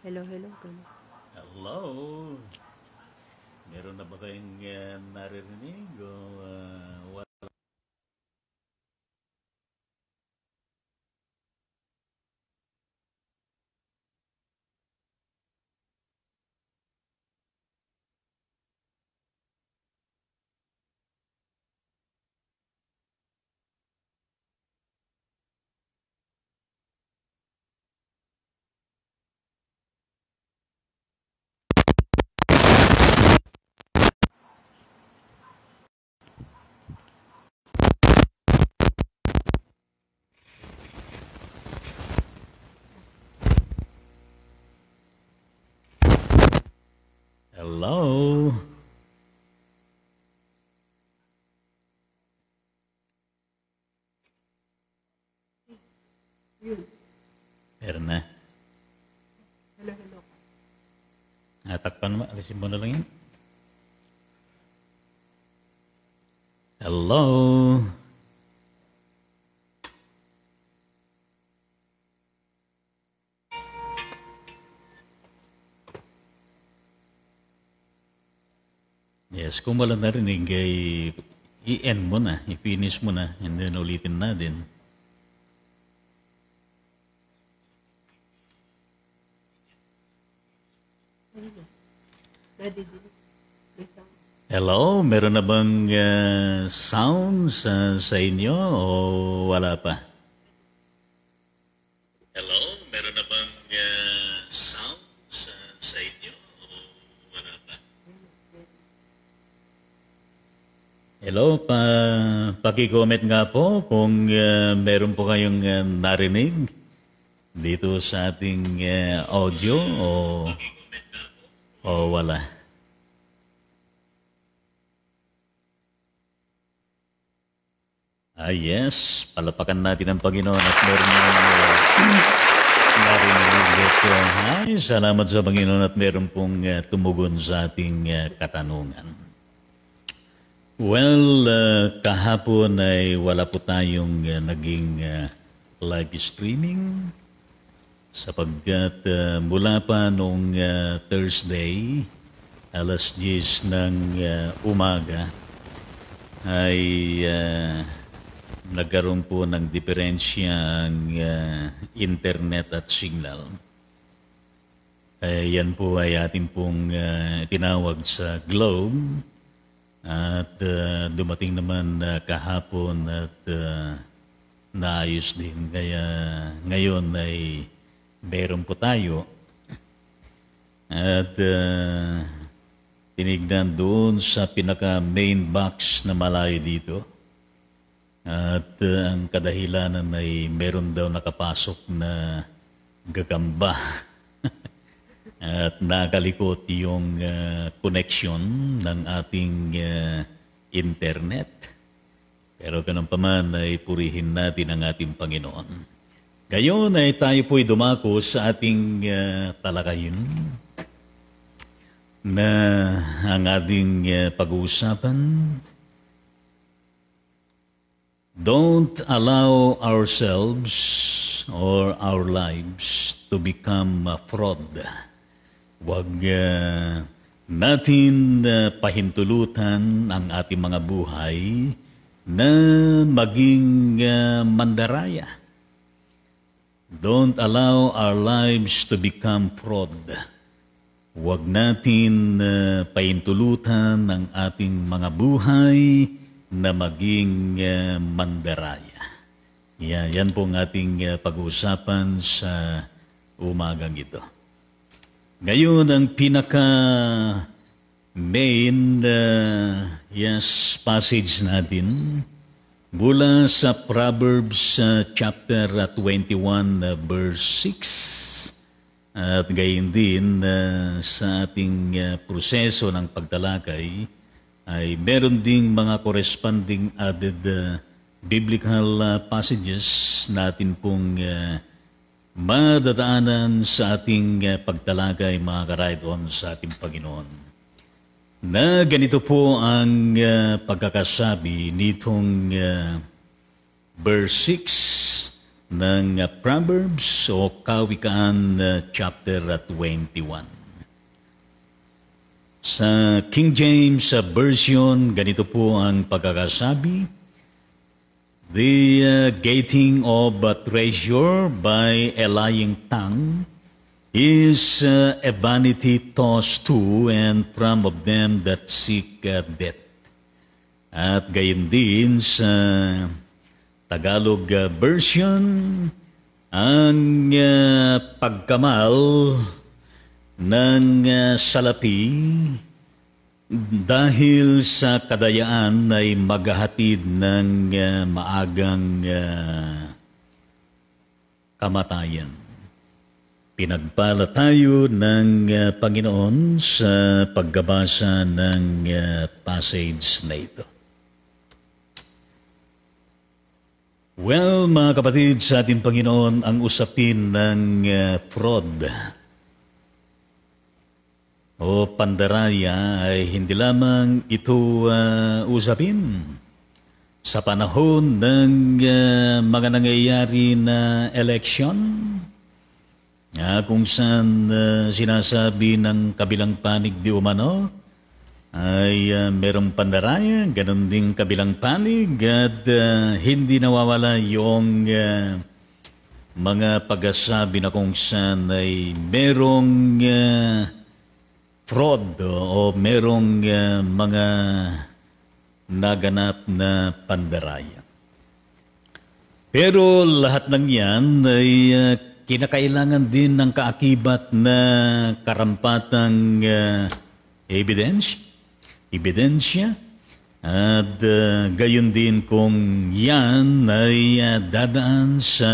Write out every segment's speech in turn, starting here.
Hello, hello. Hello. Meron na ba kayong naririnig o wala? Hello. Meron na. Hello, hello. Natakpan mo. Alisin mo na lang yun. Hello. Yes, kung wala narinig, ay i-end mo na, i-finish mo na, and then ulitin natin. Hello, meron na bang sounds sa inyo o wala pa? Hello, meron na bang sounds sa inyo o wala pa? Hello, paki-comment nga po kung meron po kayong narinig dito sa ating audio o wala. Yes, palapakan natin ang Panginoon at meron narinig. Ay, salamat sa Panginoon at meron pong tumugon sa ating katanungan. Well, kahapon ay wala po tayong naging live streaming sapagkat mula pa noong Thursday, alas 10 ng umaga, ay nagkaroon po ng diferensya ang internet at signal. Yan po ay ating pong tinawag sa Globe at dumating naman kahapon at naayos din. Kaya ngayon ay meron po tayo at tinignan doon sa pinaka main box na malayo dito. At ang kadahilanan ay meron daw nakapasok na gagamba at nakalikot yung connection ng ating internet. Pero ganun pa man ay purihin natin ang ating Panginoon. Ngayon ay tayo po'y dumako sa ating talakayin na ang ating pag-uusapan. Don't allow ourselves or our lives to become fraud. Huwag natin pahintulutan ang ating mga buhay na maging mandaraya. Don't allow our lives to become fraud. Huwag natin pahintulutan ang ating mga buhay na maging mandaraya. Yan po ang ating pag-uusapan sa umagang ito. Ngayon, ang pinaka-main passage natin mula sa Proverbs chapter 21 verse 6. At gayon din sa ating proseso ng pagtalakay ay meron ding mga corresponding added biblical passages natin pong madadaanan sa ating pagtalakay, mga ka-ride-on sa ating Panginoon. Na ganito po ang pagkakasabi nitong verse 6, ng Proverbs o Kawikaan chapter 21. Sa King James Version, ganito po ang pagkakasabi: The gating of a treasure by a lying tongue is a vanity tossed to and from of them that seek death. At gayon din sa Tagalog version, ang pagkamal ng salapi dahil sa kadayaan ay maghahatid ng maagang kamatayan. Pinagpala tayo ng Panginoon sa pagbabasa ng passage na ito. Well, mga kapatid, sa ating Panginoon, ang usapin ng fraud o pandaraya ay hindi lamang ito usapin sa panahon ng mga nangyayari na eleksyon, kung saan sinasabi ng kabilang panig di umano ay merong pandaraya, ganun din kabilang panig, at hindi nawawala yung mga pagsasabi na kung saan ay merong fraud o merong mga naganap na pandaraya. Pero lahat ng yan ay kinakailangan din ng kaakibat na karampatang ebidensya, at gayon din kung yan ay dadaan sa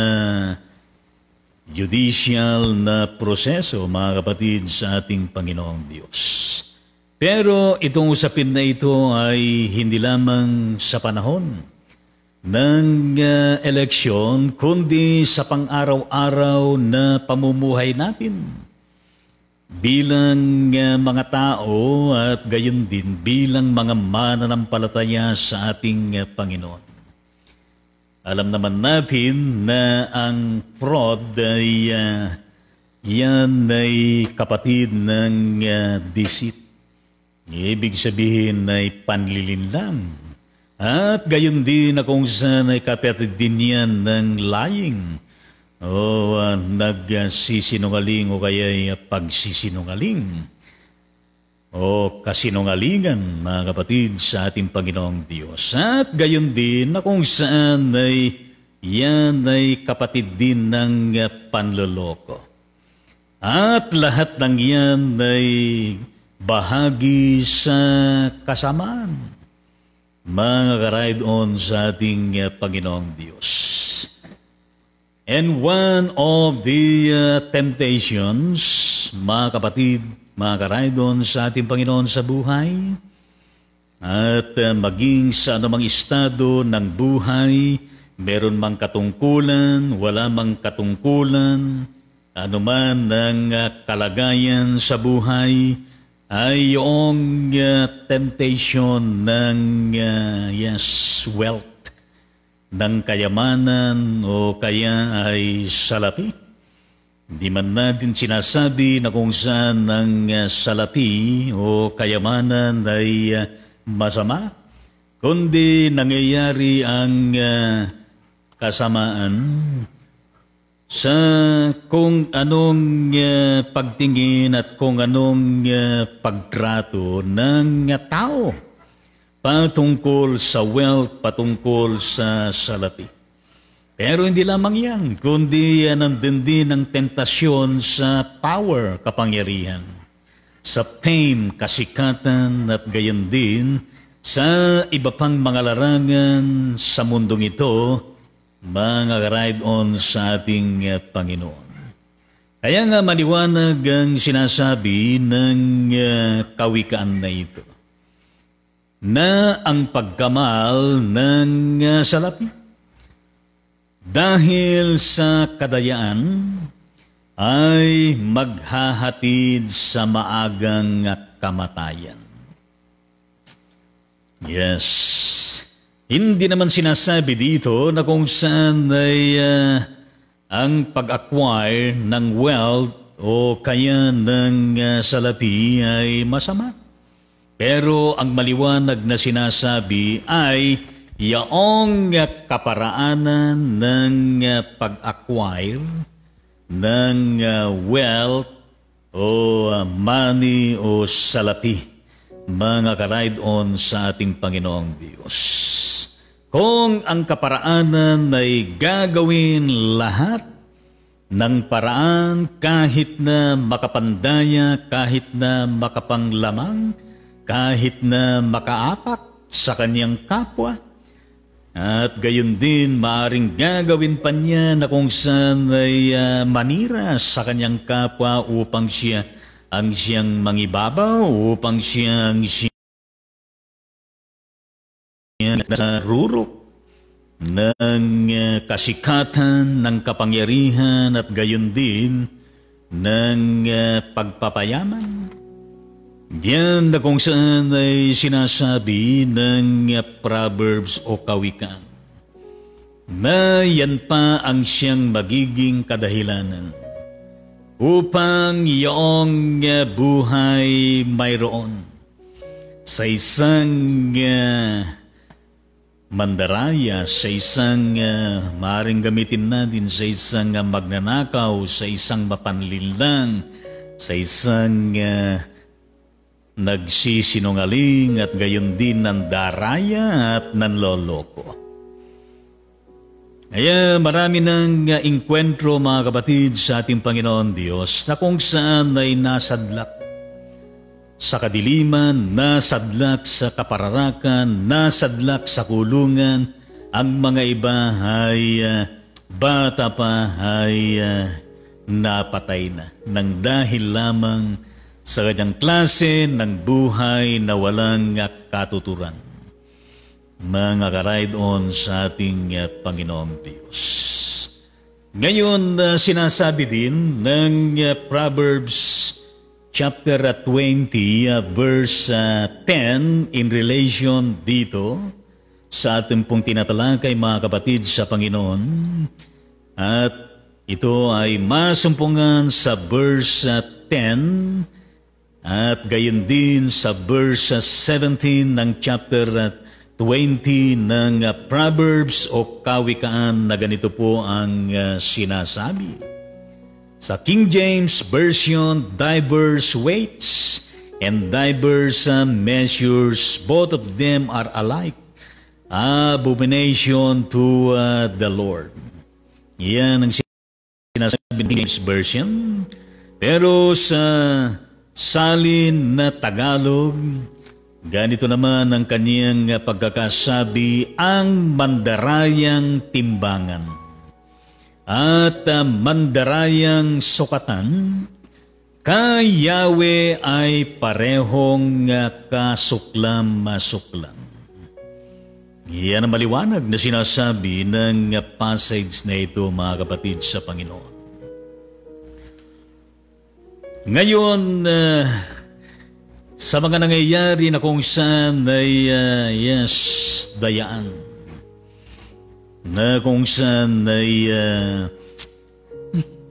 judicial na proseso, mga kapatid, sa ating Panginoong Diyos. Pero itong usapin na ito ay hindi lamang sa panahon ng eleksyon, kundi sa pang-araw-araw na pamumuhay natin bilang mga tao at gayon din bilang mga mananampalataya sa ating Panginoon. Alam naman natin na ang fraud ay yan ay kapatid ng deceit. Ibig sabihin ay panlilinlang. At gayon din na kung saan ay kapatid din yan ng lying o nagsisinungaling o kaya pagsisinungaling o kasinungalingan, mga kapatid, sa ating Panginoong Diyos. At gayon din na kung saan ay yan ay kapatid din ng panloloko. At lahat ng yan ay bahagi sa kasamaan, mga ka-ride-on sa ating Panginoong Diyos. And one of the temptations, mga kapatid, mga ka-ride-on sa ating Panginoon sa buhay, at maging sa anumang estado ng buhay, meron mang katungkulan, wala mang katungkulan, anuman ang kalagayan sa buhay, ay yung temptation ng wealth, ng kayamanan o kaya ay salapi. Hindi man natin sinasabi na kung saan ang salapi o kayamanan ay masama, kundi nangyayari ang kasamaan sa kung anong pagtingin at kung anong pagtrato ng tao patungkol sa wealth, patungkol sa salapi. Pero hindi lamang yan, kundi nandun din ang tentasyon sa power, kapangyarihan, sa fame, kasikatan, at gayon din sa iba pang mga larangan sa mundong ito, mga ride-on sa ating Panginoon. Kaya nga maliwanag ang sinasabi ng kawikaan na ito, na ang pagkamal ng salapi dahil sa kadayaan ay maghahatid sa maagang kamatayan. Yes. Hindi naman sinasabi dito na kung saan ay ang pag-acquire ng wealth o kaya ng salapi ay masama. Pero ang maliwanag na sinasabi ay yaong kaparaanan ng pag-acquire ng wealth o money o salapi, mga ka-ride-on sa ating Panginoong Diyos. Kung ang kaparaanan ay gagawin lahat ng paraan kahit na makapandaya, kahit na makapanglamang, kahit na makaapak sa kanyang kapwa, at gayon din maaring gagawin pa niya na kung saan ay manira sa kanyang kapwa upang siya ang siyang mangibabaw, upang siya ang siyang narurok ng kasikatan, ng kapangyarihan at gayon din ng pagpapayaman. Diyan na kung saan ay sinasabi ng Proverbs o kawikaan na yan pa ang siyang magiging kadahilanan upang iyong buhay mayroon sa isang mandaraya, sa isang maaaring gamitin natin sa isang magnanakaw, sa isang mapanlinlang, sa isang nagsisinungaling at gayon din ng daraya at nanloloko. Kaya marami ng inkwentro, mga kapatid, sa ating Panginoon Diyos na kung saan ay nasadlak sa kadiliman, nasadlak sa kapararakan, nasadlak sa kulungan. Ang mga iba ay bata pa ay napatay na nang dahil lamang sa kanyang klase ng buhay na walang katuturan. Mga ka-ride-on sa ating Panginoong Diyos. Ngayon, sinasabi din ng Proverbs chapter 20, verse 10, in relation dito sa ating pong tinatalakay, mga kapatid sa Panginoon. At ito ay masumpungan sa verse 10 at gayon din sa verse 17 ng chapter 20 ng Proverbs o kawikaan na ganito po ang sinasabi. Sa King James Version, diverse weights and diverse measures, both of them are alike, abomination to the Lord. Yan ang sinasabi ng King James Version. Pero sa salin na Tagalog, ganito naman ang kaniyang pagkakasabi, ang mandarayang timbangan at mandarayang sukatan, kay Yahweh ay parehong kasuklam-masuklam. Yan ang maliwanag na sinasabi ng passage na ito, mga kapatid sa Panginoon. Ngayon, sa mga nangyayari na kung saan ay dayaan, na kung saan ay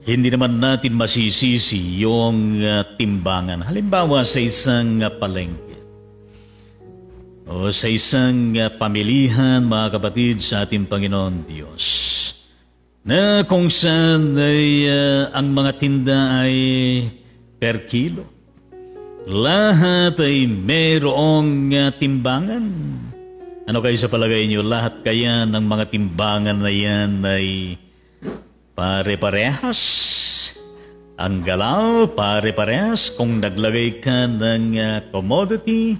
hindi naman natin masisisi yung timbangan. Halimbawa sa isang palengke o sa isang pamilihan, mga kapatid sa ating Panginoon Diyos, na kung saan ay ang mga tinda ay per kilo. Lahat ay mayroong timbangan. Ano kayo sa palagay niyo? Lahat kaya ng mga timbangan na yan ay pare-parehas? Ang galaw, pare-parehas? Kung naglagay ka ng commodity,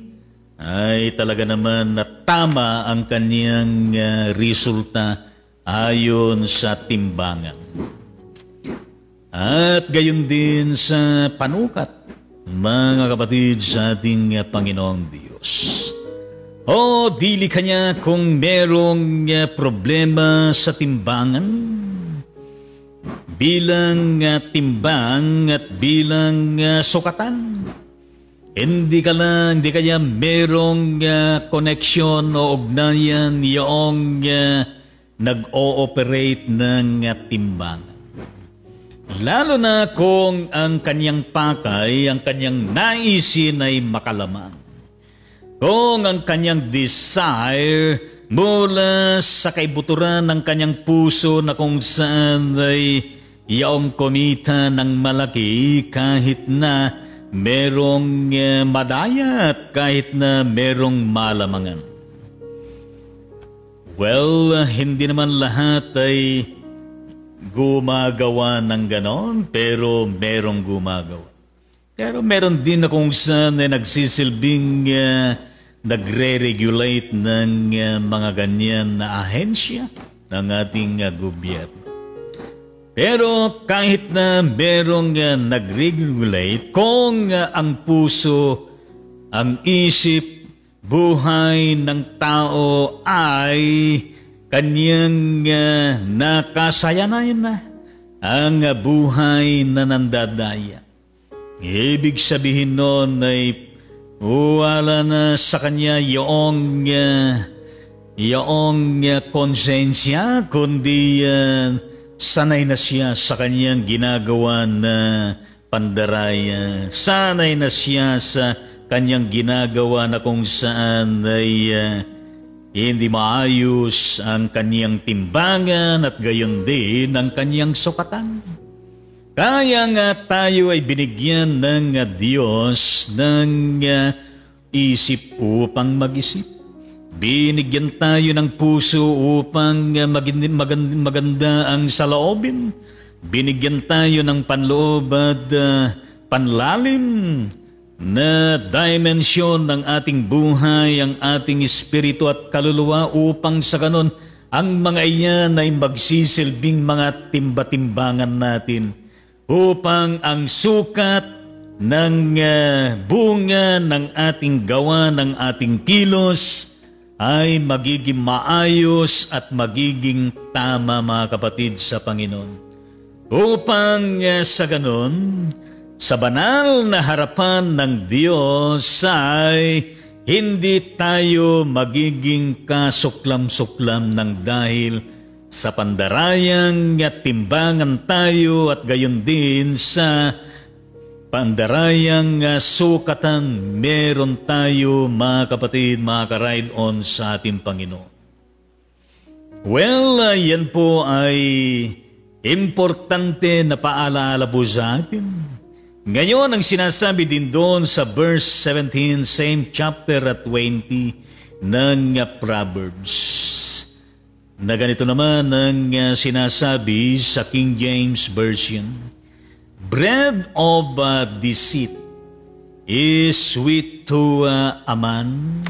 ay talaga naman na tama ang kanyang resulta ayon sa timbangan. At gayon din sa panukat, mga kapatid sa ating Panginoong Diyos. O dili kanya kung merong problema sa timbangan, bilang timbang at bilang sukatan. Hindi kaya merong connection o ugnayan yung nag-ooperate ng timbangan. Lalo na kung ang kanyang pakay, ang kanyang naisin ay makalamang. Kung ang kanyang desire mula sa kaibuturan ng kanyang puso na kung saan ay iyong kumita ng malaki kahit na merong madaya at kahit na merong malamangan. Well, hindi naman lahat ay gumagawa ng ganon, pero merong gumagawa. Pero meron din na kung saan ay nagsisilbing nagre-regulate ng mga ganyan na ahensya ng ating gobyerno. Pero kahit na merong nag-regulate, kung ang puso, ang isip, buhay ng tao ay kanyang nakasayanayan na ang buhay na nandadaya. Ibig sabihin noon ay wala na sa kanya yung konsensya, kundi sanay na siya sa kanyang ginagawa na pandaraya. Sanay na siya sa kanyang ginagawa na kung saan ay hindi maayos ang kanyang timbangan at gayon din ang kanyang sukatan. Kaya nga tayo ay binigyan ng Diyos ng isip upang mag-isip. Binigyan tayo ng puso upang maganda ang saloobin. Binigyan tayo ng panloob at panlalim na dimensyon ng ating buhay, ang ating espiritu at kaluluwa upang sa ganon ang mga iyan ay magsisilbing mga timba-timbangan natin upang ang sukat ng bunga ng ating gawa, ng ating kilos ay magiging maayos at magiging tama, mga kapatid sa Panginoon. Upang sa ganon, sa banal na harapan ng Diyos ay hindi tayo magiging kasuklam-suklam ng dahil sa pandarayang timbangan tayo at gayon din sa pandarayang sukatan meron tayo, mga kapatid, mga ka-ride on sa ating Panginoon. Well, yan po ay importante na paalaala po sa atin. Ngayon, ang sinasabi din doon sa verse 17, same chapter at 20 ng Proverbs. Na ganito naman ang sinasabi sa King James Version. Bread of deceit is sweet to a man,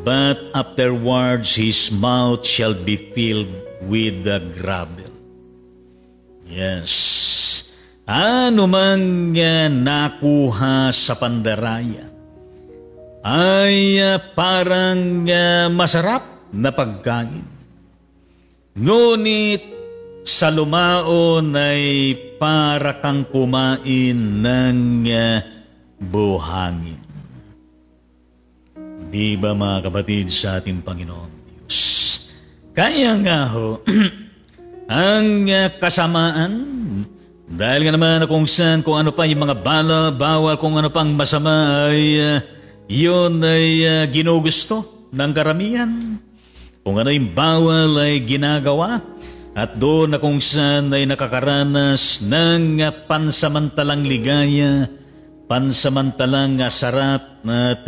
but afterwards his mouth shall be filled with the gravel. Yes. Ano man nakuha sa pandaraya ay parang masarap na pagkain. Ngunit sa lumaon ay para kang kumain ng buhangin. Di ba, mga kapatid sa ating Panginoon Diyos? Kaya nga ho, ang kasamaan, dahil nga naman kung saan, kung ano pa yung mga bawal, kung ano pang masama ay yun ay ginugusto ng karamihan. Kung ano yung bawal ay ginagawa. At doon na kung saan ay nakakaranas ng pansamantalang ligaya, pansamantalang sarap at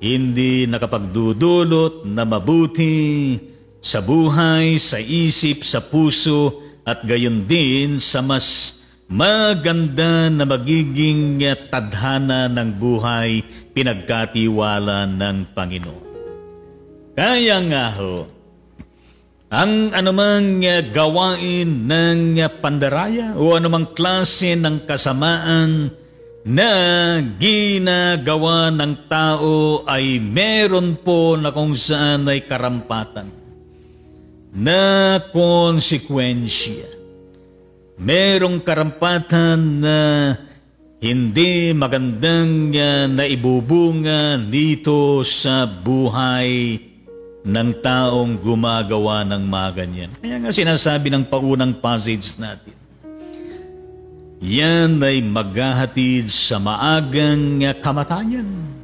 hindi nakapagdudulot na mabuti sa buhay, sa isip, sa puso, at gayon din sa mas maganda na magiging tadhana ng buhay, pinagkatiwala ng Panginoon. Kaya nga ho, ang anumang gawain ng pandaraya o anumang klase ng kasamaan na ginagawa ng tao ay meron po na kung saan ay karampatan na konsekwensya. Merong karampatan na hindi magandang naibubunga dito sa buhay ng taong gumagawa ng mga ganyan. Kaya nga sinasabi ng paunang passage natin, yan ay maghahatid sa maagang kamatayan.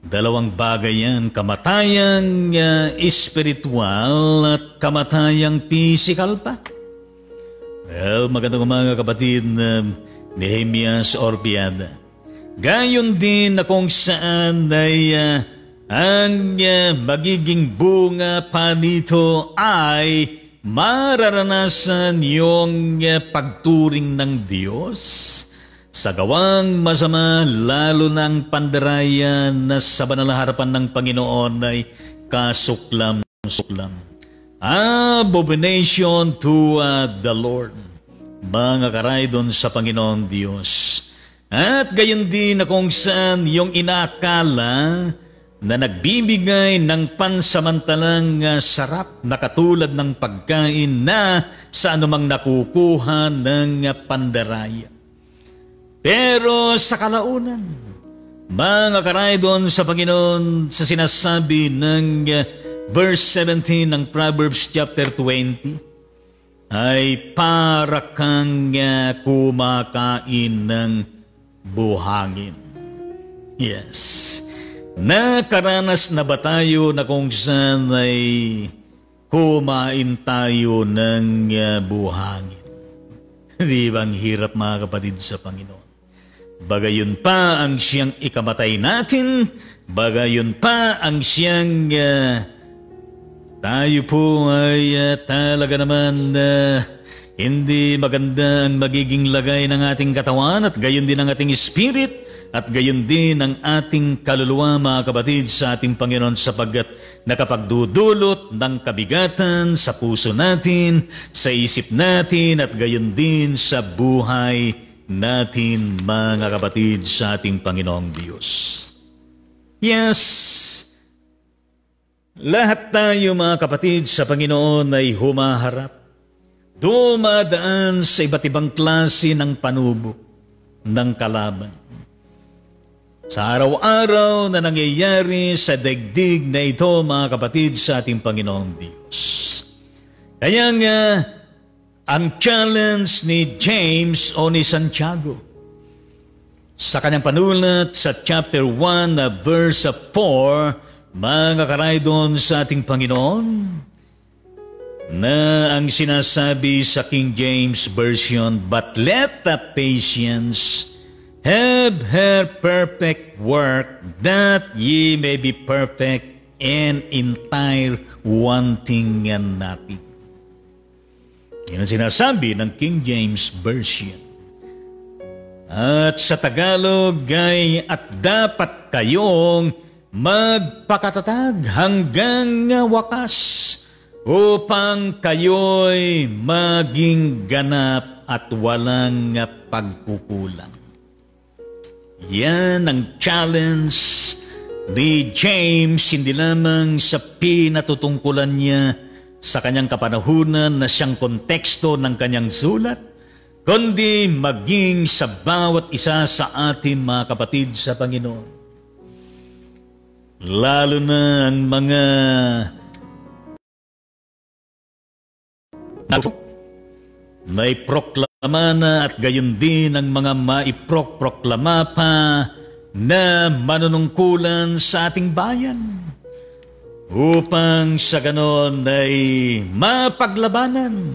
Dalawang bagay yan, kamatayang espiritual at kamatayang physical pa. Well, magandang umaga kapatid Nehemias Orbiada. Gayon din na kung saan ay ang magiging bunga pa nito ay mararanasan yung pagturing ng Diyos sa gawang masama, lalo ng pandaraya na sa banal na harapan ng Panginoon ay kasuklam-suklam. Abomination to the Lord. Mga karaydon sa Panginoon Diyos. At gayon din na kung saan yung inakala na nagbibigay ng pansamantalang sarap na katulad ng pagkain na sa anumang nakukuha ng pandaraya. Pero sa kalaunan, mga karaydon sa Panginoon, sa sinasabi ng verse 17 ng Proverbs chapter 20, ay para kang kumakain ng buhangin. Yes. Nakaranas na ba tayo na kung saan ay kumain tayo ng buhangin? Di ba ang hirap mga kapatid sa Panginoon? Bagayon pa ang siyang ikamatay natin, bagayon pa ang siyang tayo po ay talaga naman hindi maganda ang magiging lagay ng ating katawan at gayon din ang ating spirit at gayon din ang ating kaluluwa mga kapatid sa ating Panginoon sapagkat nakapagdudulot ng kabigatan sa puso natin, sa isip natin at gayon din sa buhay natin mga kapatid sa ating Panginoong Diyos. Yes, lahat tayo mga kapatid sa Panginoon ay humaharap, dumadaan sa iba't ibang klase ng panubok ng kalaban. Sa araw-araw na nangyayari sa daigdig na ito mga kapatid sa ating Panginoong Diyos. Kaya nga, ang challenge ni James o ni Santiago sa kanyang panulat sa chapter 1 verse 4, mga karaydon sa ating Panginoon, na ang sinasabi sa King James Version, but let the patience have her perfect work, that ye may be perfect and entire, wanting nothing. Yan ang sinasabi ng King James Version. At sa Tagalog ay, at dapat kayong magpakatatag hanggang wakas upang kayo'y maging ganap at walang pagkukulang. Yan ang challenge ni James, hindi lamang sa pinatutungkulan niya sa kanyang kapanahunan na siyang konteksto ng kanyang sulat, kundi maging sa bawat isa sa atin mga kapatid sa Panginoon. Lalo na ang mga naiproklama na at gayon din ang mga maiproklama pa na manunungkulan sa ating bayan. Upang sa ganon ay mapaglabanan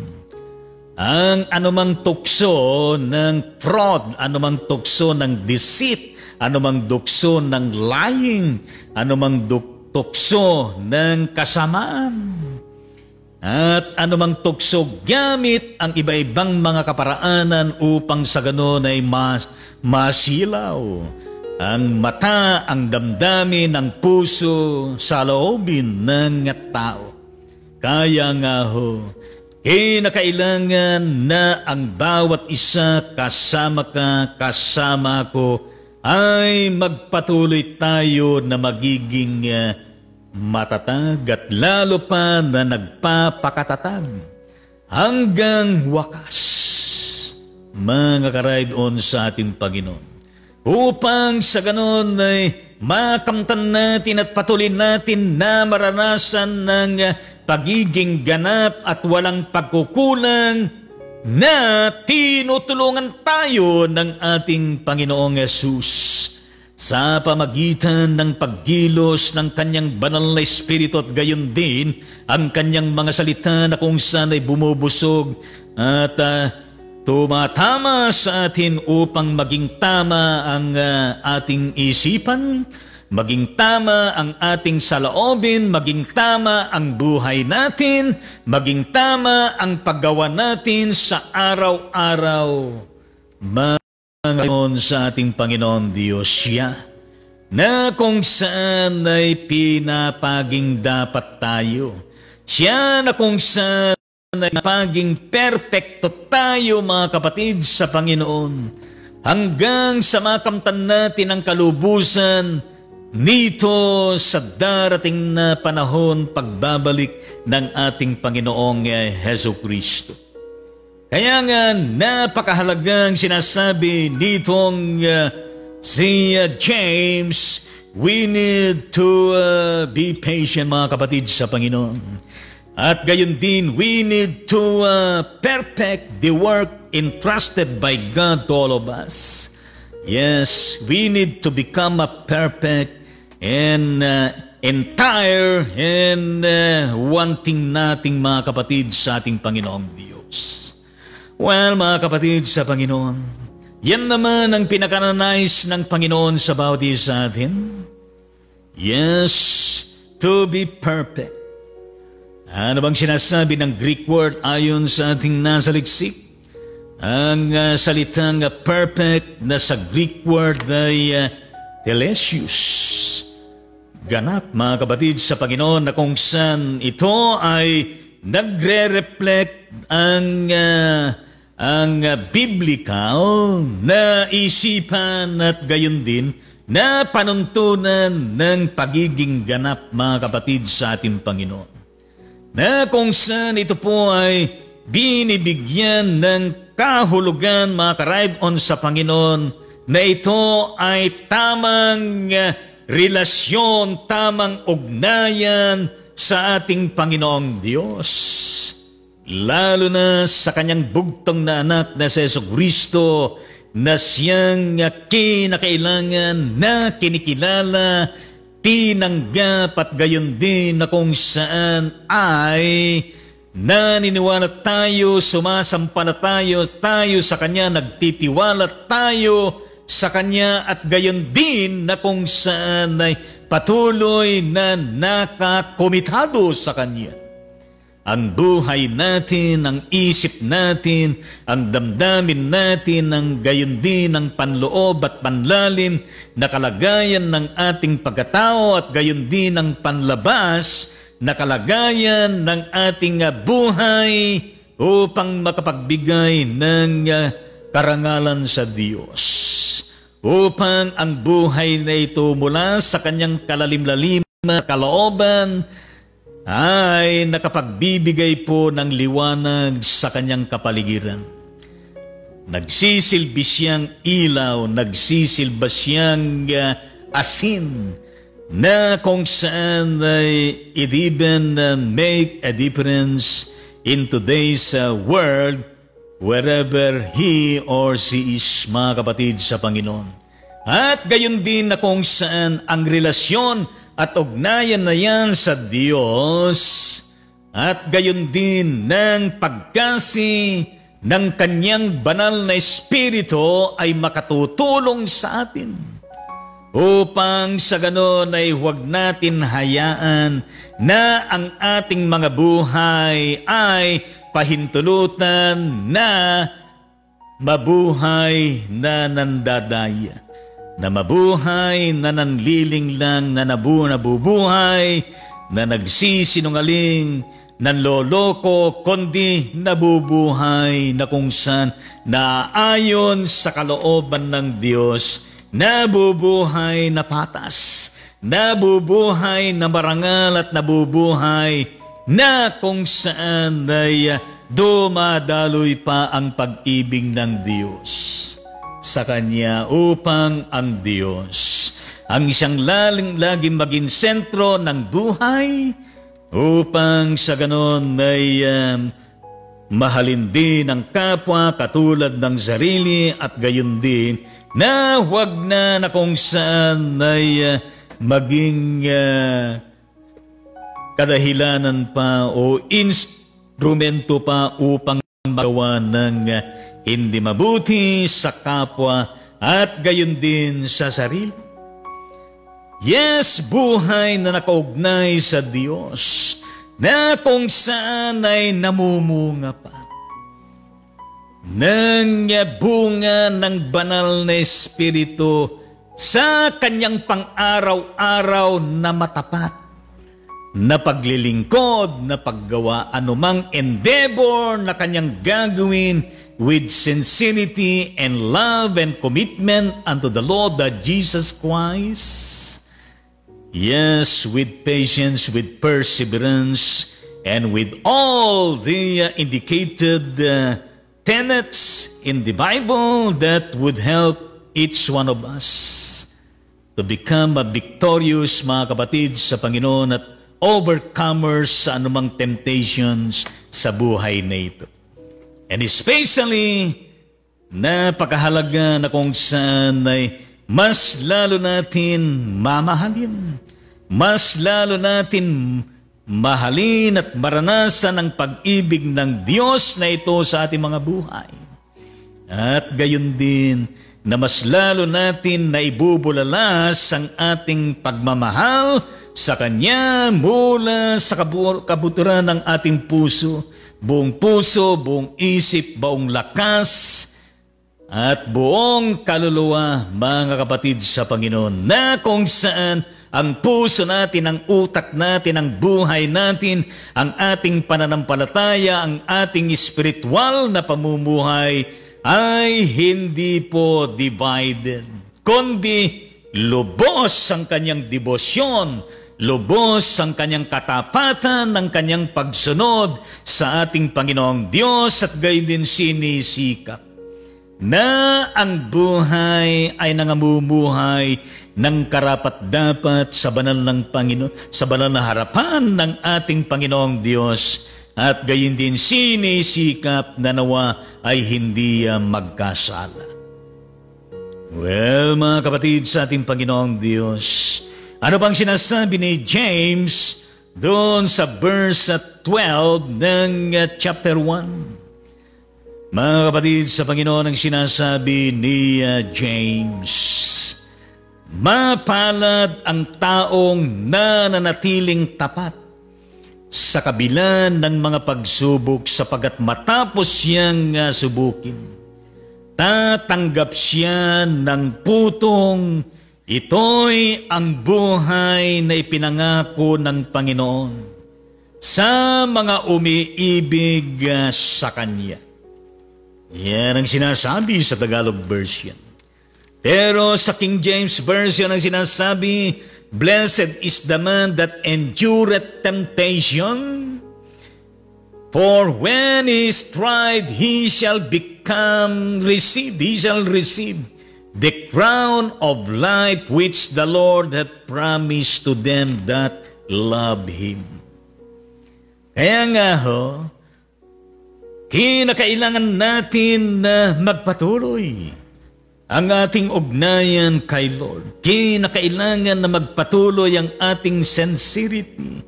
ang anumang tukso ng fraud, anumang tukso ng deceit, anumang tukso ng lying, anumang tukso ng kasamaan, at anumang tukso gamit ang iba-ibang mga kaparaanan upang sa ganon ay masilaw ang mata, ang damdamin, ang puso sa loobin ng tao. Kaya nga ho, kinakailangan na ang bawat isa kasama ka, kasama ko, ay magpatuloy tayo na magiging matatag at lalo pa na nagpapakatatag hanggang wakas, mga karaydon sa ating Panginoon. Upang sa ganon ay makamtan natin at patuloy natin na maranasan ng pagiging ganap at walang pagkukulang na tinutulungan tayo ng ating Panginoong Yesus sa pamagitan ng paggilos ng kanyang banal na Espiritu at gayon din ang kanyang mga salita na kung saan ay bumubusog at tumatama sa atin upang maging tama ang ating isipan, maging tama ang ating saloobin, maging tama ang buhay natin, maging tama ang paggawa natin sa araw-araw. Ngayon sa ating Panginoon Diyos siya, na kung saan ay pinapaging dapat tayo. Siya na kung saan ay paging perpekto tayo mga kapatid sa Panginoon, hanggang sa makamtan natin ang kalubusan nito sa darating na panahon pagbabalik ng ating Panginoong Hesus Kristo. Kaya nga napakahalagang sinasabi nitong si James, we need to be patient mga kapatid sa Panginoon. At gayon din, we need to perfect the work entrusted by God to all of us. Yes, we need to become a perfect and entire and wanting nating mga kapatid sa ating Panginoong Diyos. Well, mga kapatid sa Panginoon, yan naman ang pinakananais ng Panginoon sa bawat isa atin. Yes, to be perfect. Ano bang sinasabi ng Greek word ayon sa ating nasa liksik? Ang salitang perfect na sa Greek word ay telesius. Ganap, mga kapatid sa Panginoon, na kung saan ito ay nagre-reflect ang biblical na isipan at gayon din na panuntunan ng pagiging ganap, mga kapatid sa ating Panginoon. Na kung saan ito po ay binibigyan ng kahulugan, mga ka-ride-on sa Panginoon, na ito ay tamang relasyon, tamang ugnayan sa ating Panginoong Diyos. Lalo na sa kanyang bugtong na anak na si Hesus Kristo, na siyang kinakailangan na kinikilala, tinanggap at gayon din na kung saan ay naniniwala tayo, sumasampalataya tayo sa Kanya, nagtitiwala tayo sa Kanya at gayon din na kung saan ay patuloy na nakakomitado sa Kanya. Ang buhay natin, ang isip natin, ang damdamin natin, ang gayon din ang panloob at panlalim na kalagayan ng ating pagkatao at gayon din ang panlabas na kalagayan ng ating buhay upang makapagbigay ng karangalan sa Diyos. Upang ang buhay na ito mula sa kanyang kalalim-lalim na kalooban ay nakapagbibigay po ng liwanag sa kanyang kapaligiran. Nagsisilbi siyang ilaw, nagsisilba siyang asin, na kung saan it even make a difference in today's world wherever he or she is, mga kapatid sa Panginoon. At gayon din na kung saan ang relasyon at ugnayan na yan sa Diyos at gayon din ng pagkasi ng kanyang banal na Espiritu ay makatutulong sa atin upang sa ganon ay huwag natin hayaan na ang ating mga buhay ay pahintulutan na mabuhay na nandadaya, na mabuhay na nanliling lang, na nabubuhay, na nagsisinungaling, nanloloko, kundi nabubuhay na kung saan naayon sa kalooban ng Diyos, nabubuhay na patas, nabubuhay na marangal at nabubuhay na kung saan ay dumadaloy pa ang pag-ibig ng Diyos sa Kanya upang ang Diyos ang isang laging maging sentro ng buhay upang sa ganon ay mahalin din ang kapwa katulad ng sarili at gayon din na huwag na kung saan ay maging kadahilanan pa o instrumento pa upang magawa ng hindi mabuti sa kapwa at gayon din sa sarili. Yes, buhay na nakaugnay sa Diyos na kung saan ay namumunga pa ng bunga ng banal na Espiritu sa kanyang pang-araw-araw na matapat na paglilingkod, na paggawa anumang endeavor na kanyang gagawin with sincerity and love and commitment unto the Lord that Jesus Christ. Yes, with patience, with perseverance, and with all the indicated tenets in the Bible that would help each one of us to become a victorious, mga kapatid, sa Panginoon at overcomers sa anumang temptations sa buhay na ito. And especially, napakahalaga na kung saan ay mas lalo natin mamahalin, mas lalo natin mahalin at maranasan ang pag-ibig ng Diyos na ito sa ating mga buhay. At gayon din na mas lalo natin na ibubulalas ang ating pagmamahal sa Kanya mula sa kabuturan ng ating puso, buong isip, buong lakas, at buong kaluluwa, mga kapatid sa Panginoon, na kung saan ang puso natin, ang utak natin, ang buhay natin, ang ating pananampalataya, ang ating spiritual na pamumuhay ay hindi po divided, kundi lubos ang kanyang debosyon, lubos ang kanyang katapatan, ang kanyang pagsunod sa ating Panginoong Diyos at gayon din sinisikap na ang buhay ay nangamumuhay ng karapat-dapat sa banal ng Panginoon, sa banal na harapan ng ating Panginoong Diyos at gayon din sinisikap na nawa ay hindi magkasala. Well, mga kapatid sa ating Panginoong Diyos, ano bang sinasabi ni James doon sa verse 12 ng chapter 1? Mga kapatid sa Panginoon, ang sinasabi ni James, mapalad ang taong nananatiling tapat sa kabila ng mga pagsubok sapagkat matapos siyang subukin, tatanggap siya ng putong ito'y ang buhay na ipinangako ng Panginoon sa mga umiibig sa Kanya. Yan ang sinasabi sa Tagalog version. Pero sa King James Version ang sinasabi, blessed is the man that endureth temptation, for when he is tried, he shall receive the crown of life which the Lord hath promised to them that love Him. Kaya nga kinakailangan natin na magpatuloy ang ating ugnayan kay Lord. Kinakailangan na magpatuloy ang ating sincerity,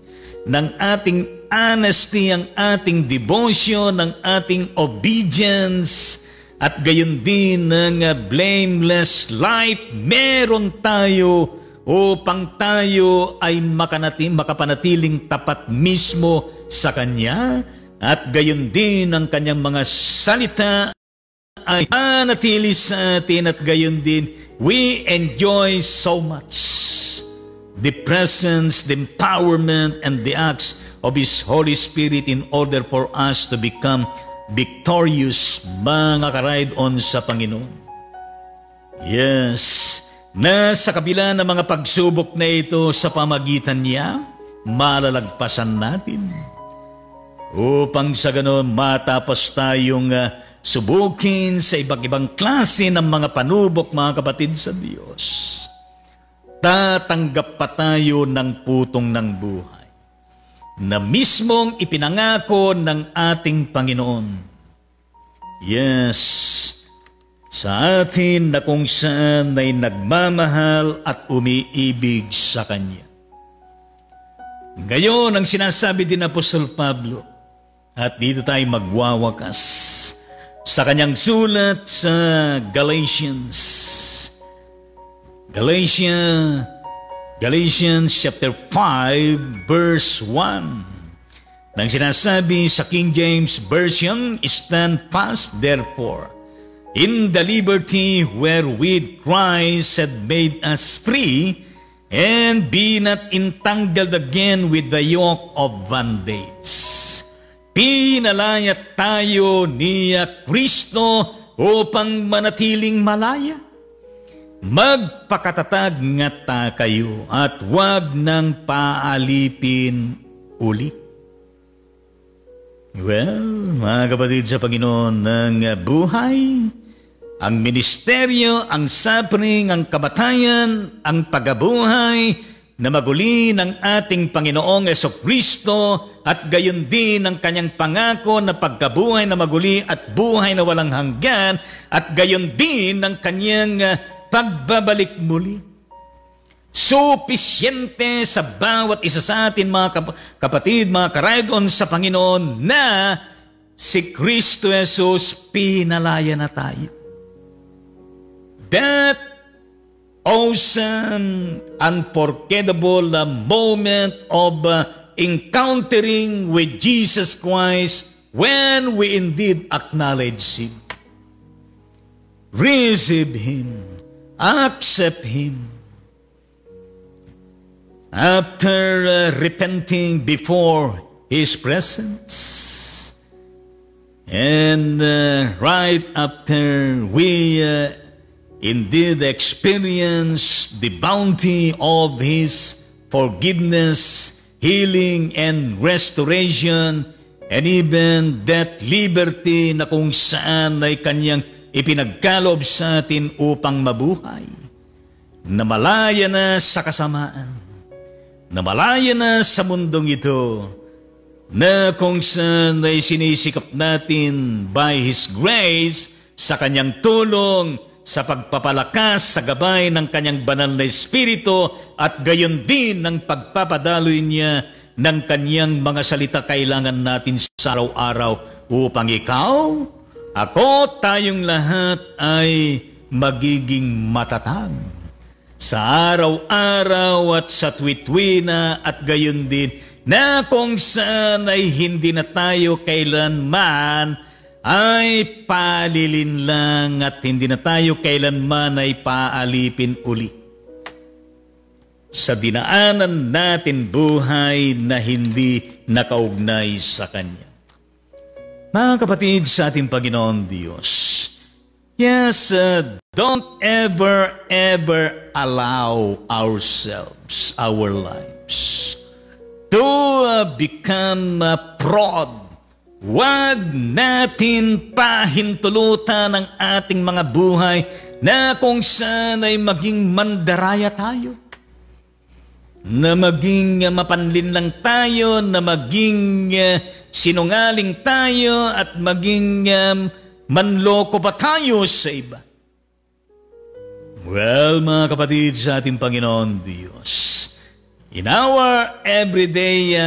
ng ating honesty, ang ating devotion, ang ating obedience, at gayon din ng blameless life meron tayo upang tayo ay makapanatiling tapat mismo sa Kanya. At gayon din ang kanyang mga salita ay manatili sa atin at gayon din we enjoy so much the presence, the empowerment, and the acts of His Holy Spirit in order for us to become victorious, mga ka-ride-on sa Panginoon. Yes, na sa kabila ng mga pagsubok na ito sa pamagitan niya, malalagpasan natin. Upang sa ganon matapos tayong subukin sa iba't ibang klase ng mga panubok, mga kapatid sa Diyos, tatanggap pa tayo ng putong ng buhay. na mismong ipinangako ng ating Panginoon. Yes, sa atin na kung saan ay nagmamahal at umiibig sa Kanya. Ngayon ang sinasabi din Apostol Pablo, at dito tayo magwawakas sa kanyang sulat sa Galatians. Galatians chapter 5 verse 1. Nang sinasabi sa King James Version, "Stand fast therefore in the liberty wherewith Christ hath made us free, and be not entangled again with the yoke of bondage." Pinalaya tayo niya Kristo upang manatiling malaya. Magpakatatag nga ta kayo at huwag nang paalipin ulit. Well, mga kapatid sa Panginoon ng buhay, ang ministeryo, ang suffering, ang kamatayan, ang pagkabuhay na maguli ng ating Panginoong Jesucristo at gayon din ang kanyang pangako na pagkabuhay na maguli at buhay na walang hanggan at gayon din ang kanyang pagbabalik muli. Supisyente sa bawat isa sa atin mga kapatid, mga karaydon sa Panginoon na si Kristo Jesus pinalaya na tayo. That awesome, unforgettable moment of encountering with Jesus Christ when we indeed acknowledge Him, receive Him, accept Him. After repenting before His presence, and right after we indeed experience the bounty of His forgiveness, healing, and restoration, and even that liberty na kung saan ay Kanyang ipinagkaloob sa atin upang mabuhay, na malaya na sa kasamaan, na malaya na sa mundong ito, na kung saan ay sinisikap natin by His grace, sa Kanyang tulong, sa pagpapalakas, sa gabay ng Kanyang banal na Espiritu, at gayon din ng pagpapadaloy niya ng Kanyang mga salita kailangan natin sa araw-araw upang ikaw, ako, tayong lahat ay magiging matatag sa araw-araw at sa tuwi-tuwina, at gayon din na kung saan ay hindi na tayo kailanman ay palilin lang at hindi na tayo kailanman ay paalipin uli sa dinaanan natin buhay na hindi nakaugnay sa Kanya. Mga kapatid sa ating Panginoon Diyos, yes, don't ever allow ourselves, our lives, to become proud. Huwag natin pahintulutan ang ating mga buhay na kung saan ay maging mandaraya tayo, na maging mapanlin lang tayo, na maging sinungaling tayo, at maging manloko pa tayo sa iba. Well, mga kapatid sa ating Panginoon Diyos, in our everyday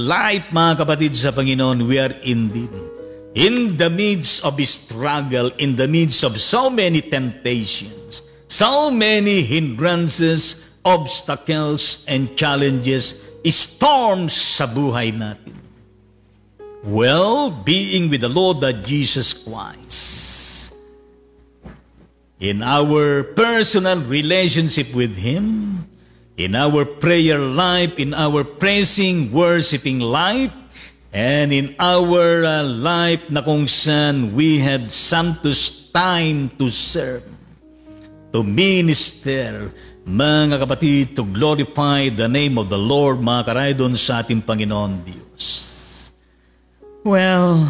life, mga kapatid sa Panginoon, we are indeed in the midst of a struggle, in the midst of so many temptations, so many hindrances, obstacles, and challenges, storms sa buhay natin. Well, being with the Lord Jesus Christ, in our personal relationship with Him, in our prayer life, in our praising, worshiping life, and in our life na kung saan we have some time to serve, to minister, mga kapatid, to glorify the name of the Lord, mga karaydon sa ating Panginoon Diyos. Well,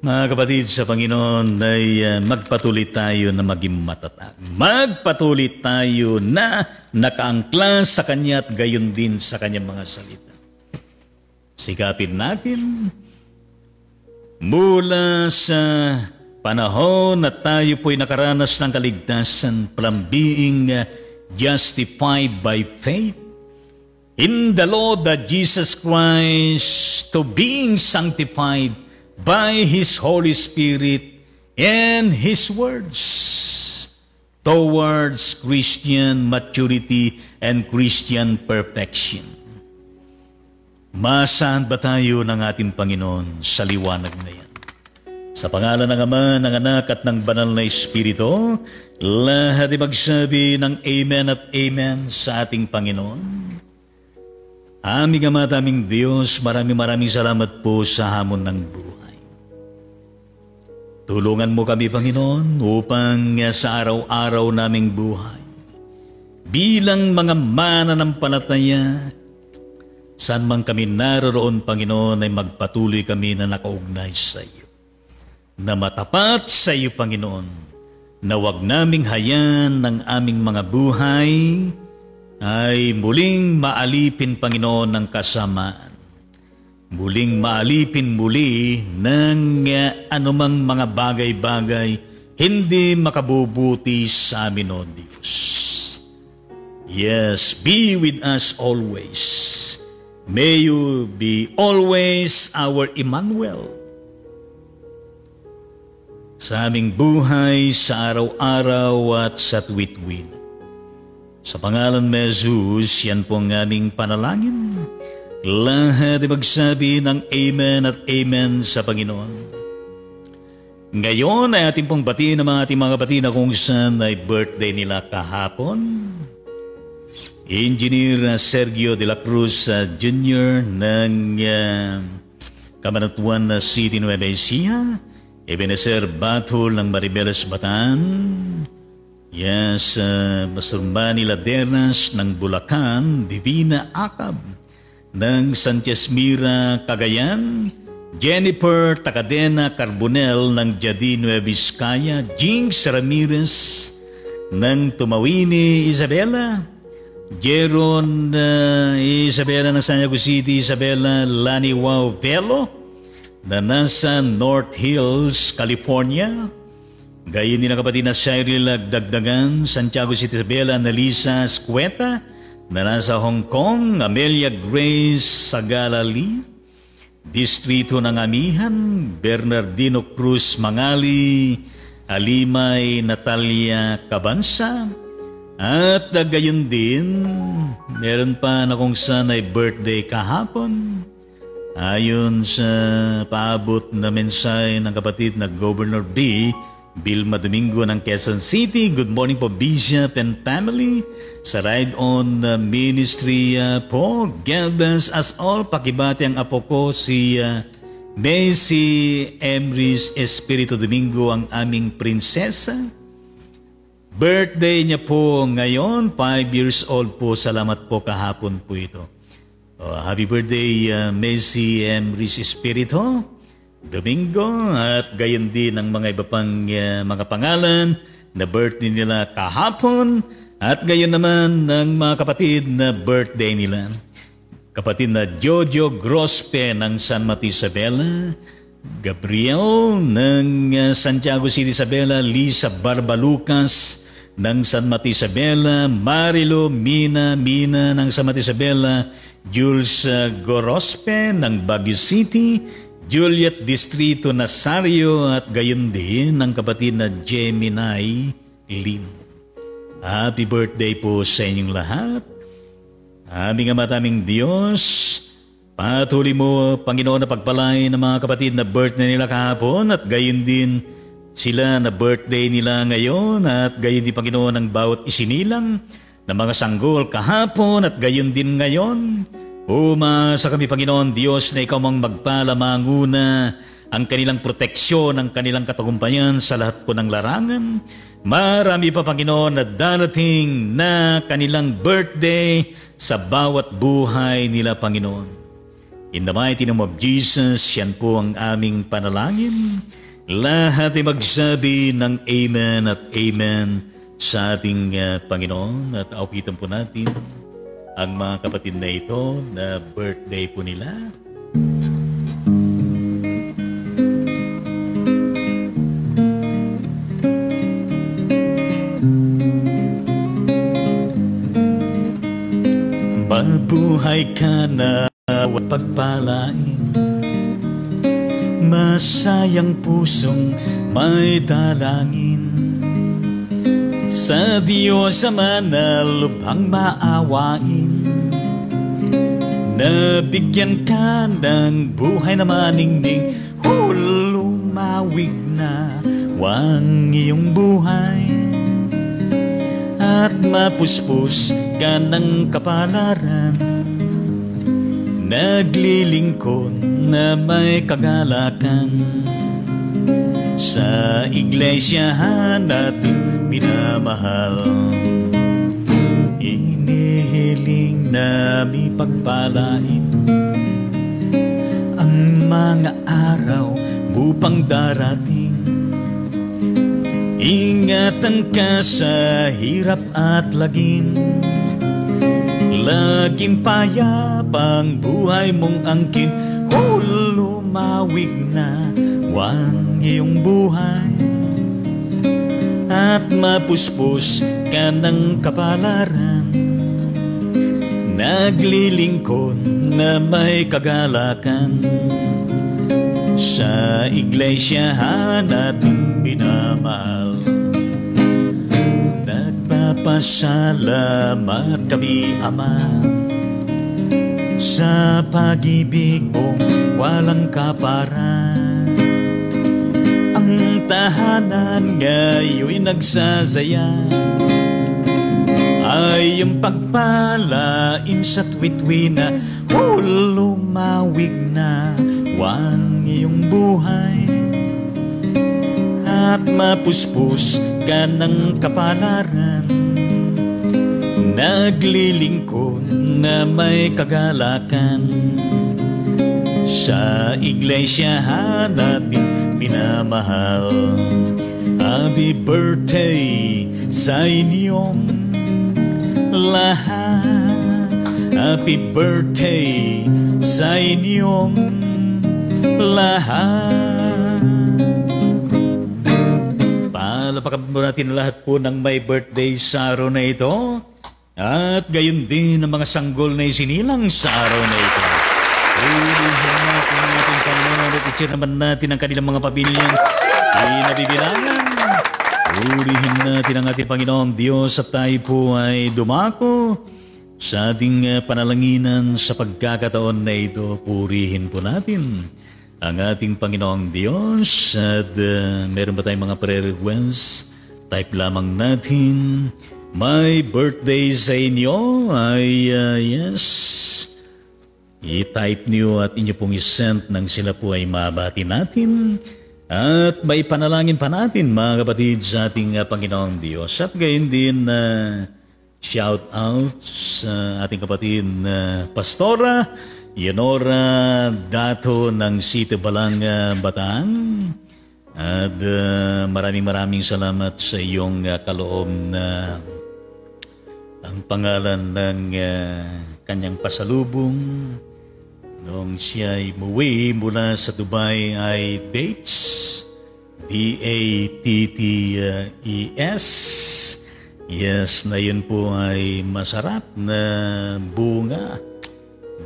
mga kapatid sa Panginoon, ay magpatuloy tayo na maging matatag. Magpatuloy tayo na nakaangkla sa Kanya at gayon din sa Kanyang mga salita. Sikapin natin mula sa panahon na tayo po'y nakaranas ng kaligtasan from being justified by faith in the Lord Jesus Christ to being sanctified by His Holy Spirit and His words towards Christian maturity and Christian perfection. Maasahan ba tayo ng ating Panginoon sa liwanag na yan? Sa pangalan ng Ama, ng Anak at ng Banal na Espiritu, lahat ay magsabi ng Amen at Amen sa ating Panginoon. Aming Ama at aming Diyos, maraming salamat po sa hamon ng buhay. Tulungan mo kami, Panginoon, upang sa araw-araw naming buhay, bilang mga mananampalataya, saan man kami naroroon, Panginoon, ay magpatuloy kami na nakaugnay sa iyo. Na matapat sa iyo, Panginoon, na huwag naming hayaan ng aming mga buhay ay muling maalipin, Panginoon, ng kasamaan. Muling maalipin muli ng anumang mga bagay-bagay hindi makabubuti sa amin, O Diyos. Yes, be with us always. May you be always our Emmanuel. Sa aming buhay, sa araw-araw at sa tuwid-tuwid. Sa pangalan ni Jesus, yan po ang aming panalangin. Lahat ay magsabi ng Amen at Amen sa Panginoon. Ngayon ay ating pong batiin ng ating mga kapatid na kung saan ay birthday nila kahapon. Engineer Sergio de la Cruz Jr. ng Cabanatuan City, Nueva Ecija. Ebenezer Batol ng Maribeles, Bataan. Yes, Masurmani Ladernas ng Bulacan. Divina Acab ng Sanchez Mira, Cagayan. Jennifer Takadena Carbonel ng Jadi, Nueva Vizcaya. Jinx Ramirez ng Tumawini, Isabela. Jeron Isabela ng San Diego City, Isabela Lani Wow Velo na nasa North Hills, California. Gayon din ang kapatid na Cyril Dagdagan, Santiago City, Isabela Analisa Escueta na nasa Hong Kong. Amelia Grace Sagalali, Distrito ng Amihan. Bernardino Cruz Mangali, Alimay Natalia Cabansa. At gayon din, meron pa na kung saan ay birthday kahapon. Ayon sa paabot na mensahe ng kapatid na Governor B. Vilma Domingo ng Quezon City. Good morning po, Bishop and family. Sa ride-on ministry po, God bless us all. Pakibati ang apo ko si Macy Emrys Espiritu Domingo, ang aming prinsesa. Birthday niya po ngayon, 5 years old po. Salamat po, kahapon po ito. Happy birthday, Macy Emrys Espiritu Domingo. At gayon din ang mga iba pang mga pangalan na birthday nila kahapon. At gayon naman ng mga kapatid na birthday nila. Kapatid na Jojo Grospe ng San Mateo Isabela. Gabriel ng Santiago City, Isabela. Lisa Barbalucas ng San Mateo Isabela. Marilo Mina ng San Mateo Isabela. Jules Gorospe ng Baguio City. Juliet Distrito Nazario at gayon din ng kapatid na Gemini Lim. Happy birthday po sa inyong lahat. Aming Ama at aming Diyos, patuloy mo, Panginoon, na pagpalain ng mga kapatid na birthday nila kahapon at gayon din sila na birthday nila ngayon at gayon din, Panginoon, ang bawat isinilang na mga sanggol kahapon at gayon din ngayon. Umasa kami, Panginoon Diyos, na ikaw mang magpalamanguna ang kanilang proteksyon, ang kanilang katagumpayan sa lahat po ng larangan. Marami pa, Panginoon, na darating na kanilang birthday sa bawat buhay nila, Panginoon. In the mighty name of Jesus, yan po ang aming panalangin. Lahat ay magsabi ng Amen at Amen sa ating Panginoon. At aukitan po natin ang mga kapatid na ito na birthday po nila. Mabuhay ka na pagpalain, masayang pusong may dalangin. Sa Diyos Ama na lubhang maawain, nabigyan ka ng buhay na maningning. Lumawig na wang iyong buhay, at mapuspos ka ng kapalaran. Naglilingkod na may kagalakan, sa iglesia natin minamahal. Inihiling namin pagpalain ang mga araw upang darating. Ingatan ka sa hirap at lagim, laging payapang buhay mong angkin. Lumawig na wang iyong buhay, at mapuspos ka ng kapalaran. Naglilingkod na may kagalakan, sa iglesia natin minamahal. Nagpapasalamat kami, Ama, sa pag-ibig mong walang kaparan. Ang tahanan ngayon'y nagsasaya, ay yung pagpalain sa tuwid-tuwina. Lumawig na wang iyong buhay, at mapuspos ka ng kapalaran. Naglilingkod na may kagalakan, sa iglesia natin minamahal. Happy birthday sa inyong lahat, happy birthday sa inyong lahat. Palapakan po natin lahat po ng may birthday sa araw na ito, at gayon din ang mga sanggol na isinilang sa araw na ito. Purihin natin ang ating Panginoon at itsin naman natin ang kanilang mga pamilyang pinabibilangan. Purihin natin ang ating Panginoon Diyos at tayo po ay dumako sa ating panalanginan sa pagkakataon na ito. Purihin po natin ang ating Panginoong Diyos, at meron ba tayong mga prayer requests? Type lamang natin. My birthday sa inyo ay yes. I-type niyo at inyo pong isend nang sila po ay mabati natin. At may panalangin pa natin, mga kapatid, sa ating Panginoong Diyos. At gayon din shout out sa ating kapatid Pastora Yonora Dato ng Sito Balanga, Bataan. At maraming salamat sa iyong kaloob na ang pangalan ng kanyang pasalubong noong siya ay umuwi mula sa Dubai ay dates, DATTES. Yes, na yun po ay masarap na bunga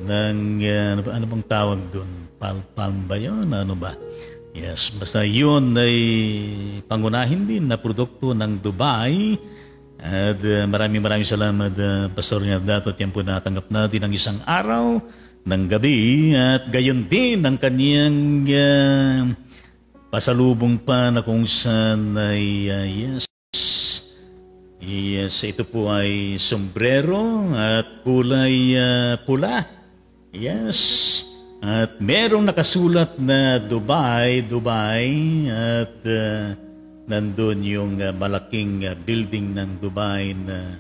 ng, ano bang tawag doon? Palm ba yun? Ano ba? Yes, basta yun ay pangunahin din na produkto ng Dubai. At maraming salamat, Pastor Nardato. At yan po natanggap natin ang isang araw ng gabi. At gayon din ang kaniyang pasalubong pa na kung saan ay yes, ito po ay sombrero at kulay pula. Yes. At merong nakasulat na Dubai, at nandun yung malaking building ng Dubai na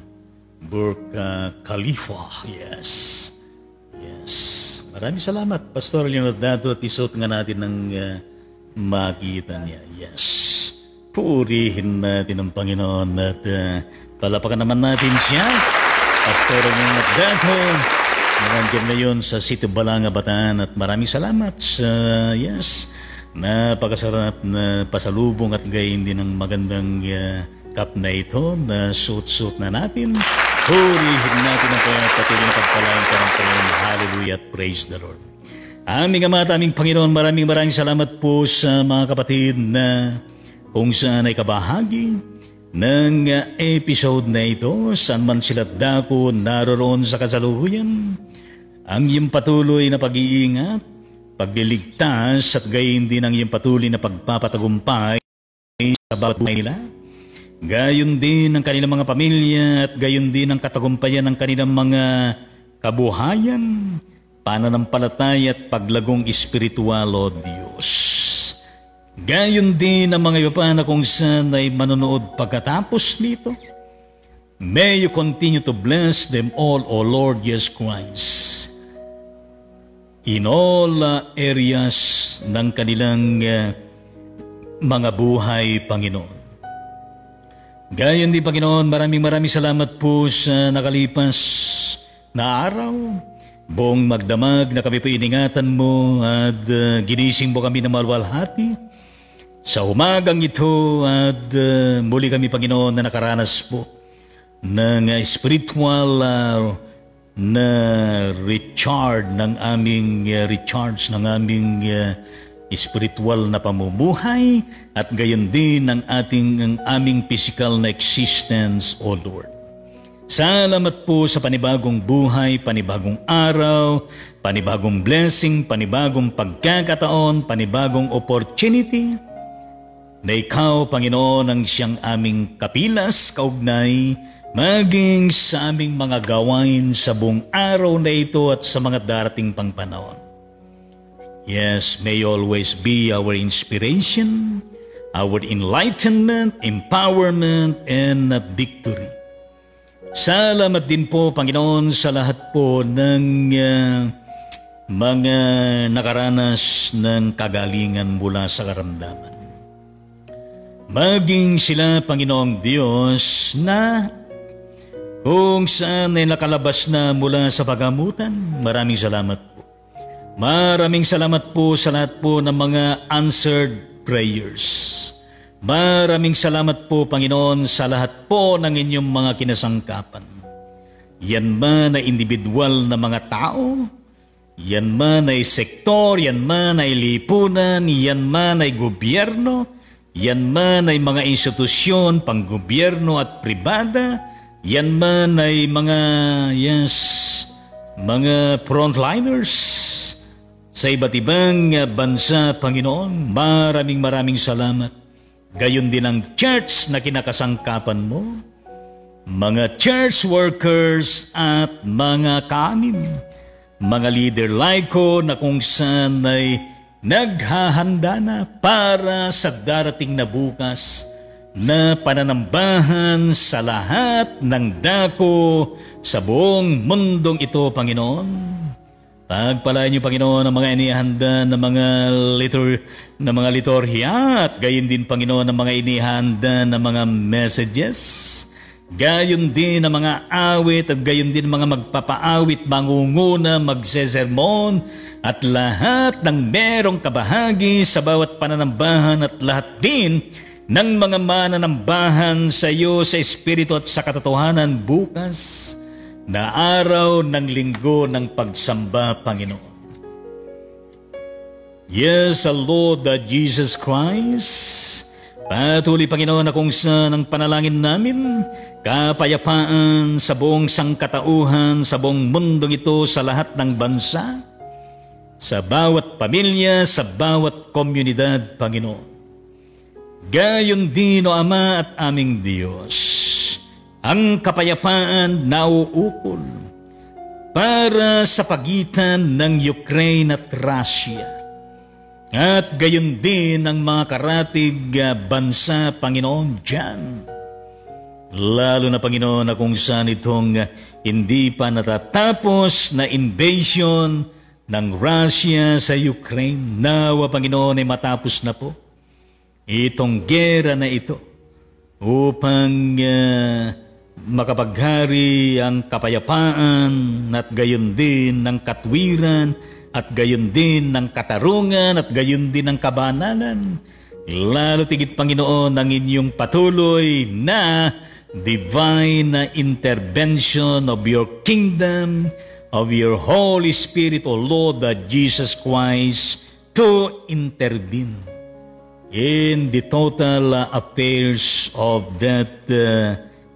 Burj Khalifa. Yes. Yes. Maraming salamat, Pastor Leonardo, at isuot nga natin ng makita niya. Yes. Purihin natin ang Panginoon at palapakan naman natin siya, Pastor Leonardo. Nandiyan ngayon sa Sito Balanga, Bataan, at maraming salamat sa napakasarap na pasalubong at gayon din ang magandang cup na ito na suit na natin. Purihin natin ang patuloy na pagpalain ka ng Panginoon. Hallelujah at praise the Lord. Aming Ama at aming Panginoon, maraming salamat po sa mga kapatid na kung saan ay kabahagi ng episode na ito, saan man sila dako naroroon sa kasalukuyan. Ang iyong patuloy na pag-iingat, pagliligtas at gayon din ang iyong patuloy na pagpapatagumpay sa bawat buhay nila. Gayon din ang kanilang mga pamilya at gayon din ang katagumpayan ng kanilang mga kabuhayan, pananampalataya at paglagong espiritual, O Diyos. Gayon din ang mga iba pa na kung saan ay manonood pagkatapos nito. May you continue to bless them all, O Lord Jesus Christ, in all areas ng kanilang mga buhay, Panginoon. Gayon din, Panginoon, maraming salamat po sa nakalipas na araw. Buong magdamag na kami po iningatan mo at ginising mo kami na malwalhati. Sa umagang ito at muli kami, Panginoon, na nakaranas po ng spiritual na recharge ng aming spiritual na pamumuhay at gayon din ang aming physical na existence, O Lord. Salamat po sa panibagong buhay, panibagong araw, panibagong blessing, panibagong pagkakataon, panibagong opportunity na Ikaw, Panginoon, ang siyang aming kapilas, kaugnay, maging sa aming mga gawain sa buong araw na ito at sa mga darating pang panahon. Yes, may always be our inspiration, our enlightenment, empowerment, and victory. Salamat din po, Panginoon, sa lahat po ng mga nakaranas ng kagalingan mula sa karamdaman. Maging sila, Panginoong Diyos, na kung saan ay nakalabas na mula sa pagamutan, maraming salamat po. Maraming salamat po sa lahat po ng mga answered prayers. Maraming salamat po, Panginoon, sa lahat po ng inyong mga kinasangkapan. Yan man ay individual na mga tao, yan man ay sektor, yan man ay lipunan, yan man ay gobyerno, yan man ay mga institusyon, panggobyerno at pribada, yan man ay mga frontliners sa iba't ibang bansa, Panginoon. Maraming salamat. Gayon din ang church na kinakasangkapan mo, mga church workers at mga kanin, mga leader laiko na kung saan ay naghahanda na para sa darating na bukas na pananambahan sa lahat ng dako sa buong mundong ito, Panginoon. Pagpalain niyo, Panginoon, ang mga inihanda na mga liturhiya at gayon din, Panginoon, ang mga inihanda na mga messages. Gayon din ang mga awit at gayon din mga magpapaawit, mangunguna, magsesermon at lahat ng merong kabahagi sa bawat pananambahan at lahat din ng mga mananambahan sa iyo sa Espiritu at sa katotohanan bukas na araw ng linggo ng pagsamba, Panginoon. Yes, our Lord Jesus Christ, patuloy, Panginoon, na kung saan ang panalangin namin, kapayapaan sa buong sangkatauhan, sa buong mundong ito, sa lahat ng bansa, sa bawat pamilya, sa bawat komunidad, Panginoon. Gayon din, O Ama at aming Diyos, ang kapayapaan na uukol para sa pagitan ng Ukraine at Russia. At gayon din ang mga karatig bansa, Panginoon, dyan. Lalo na, Panginoon, na kung saan itong hindi pa natatapos na invasion ng Russia sa Ukraine. Nawa, Panginoon, ay matapos na po itong gera na ito upang makapaghari ang kapayapaan at gayon din ng katwiran at gayon din ng katarungan at gayon din ng kabanalan. Lalo tigit, Panginoon, ang inyong patuloy na divine intervention of your kingdom, of your Holy Spirit, O Lord, that Jesus Christ, to intervene in the total affairs of that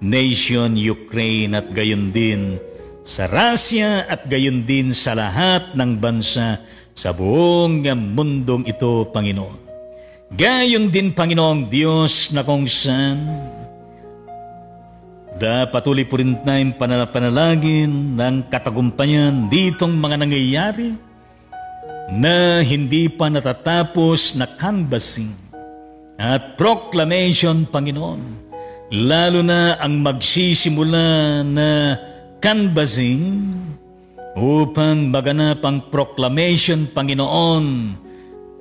nation, Ukraine, at gayon din sa Russia, at gayon din sa lahat ng bansa sa buong mundong ito, Panginoon. Gayon din, Panginoong Diyos, na kung saan patuloy po rin tayong panalangin ng katagumpayan ditong mga nangyayari na hindi pa natatapos na canvassing at proclamation, Panginoon. Lalo na ang magsisimula na canvassing upang maganap ang proclamation, Panginoon,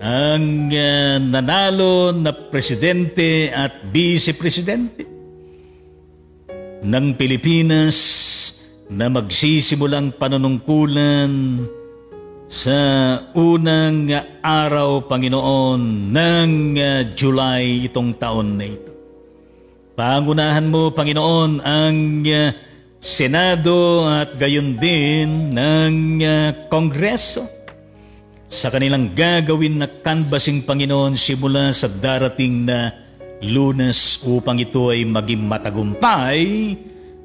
ang nanalo na presidente at vice-presidente ng Pilipinas na magsisimulang panunungkulan sa unang araw, Panginoon, ng July itong taon na ito. Pangunahan mo, Panginoon, ang Senado at gayon din ng Kongreso sa kanilang gagawin na canvassing, Panginoon, simula sa darating na Lunes upang ito ay maging matagumpay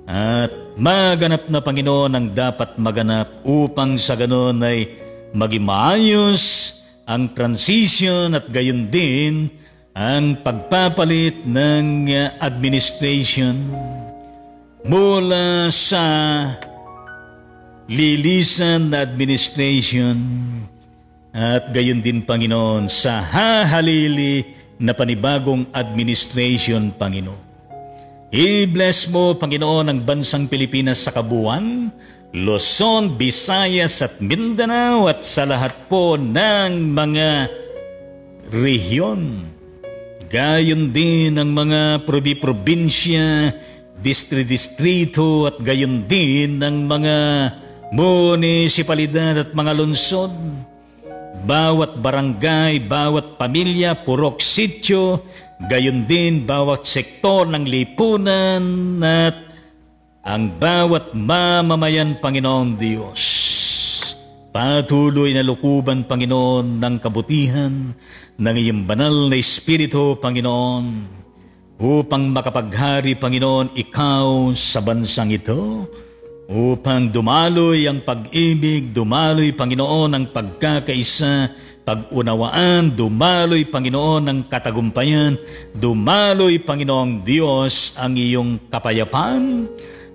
at maganap na, Panginoon, ang dapat maganap upang sa ganon ay maging maayos ang transition at gayon din ang pagpapalit ng administration mula sa lilisan na administration at gayon din, Panginoon, sa hahalili na panibagong administration, Panginoon. I-bless mo, Panginoon, ang bansang Pilipinas sa kabuuan, Luzon, Visayas at Mindanao at sa lahat po ng mga rehiyon. Gayon din ang mga probinsya, distrito at gayon din ang mga munisipalidad at mga lungsod. Bawat barangay, bawat pamilya, purok sityo, gayon din bawat sektor ng lipunan at ang bawat mamamayan, Panginoong Diyos. Patuloy na lukuban, Panginoon, ng kabutihan ng iyong banal na Espiritu, Panginoon, upang makapaghari, Panginoon, ikaw sa bansang ito, upang dumaloy ang pag-ibig, dumaloy, Panginoon, ang pagkakaisa, pag-unawaan, dumaloy, Panginoon, ang katagumpayan, dumaloy, Panginoong Diyos, ang iyong kapayapaan,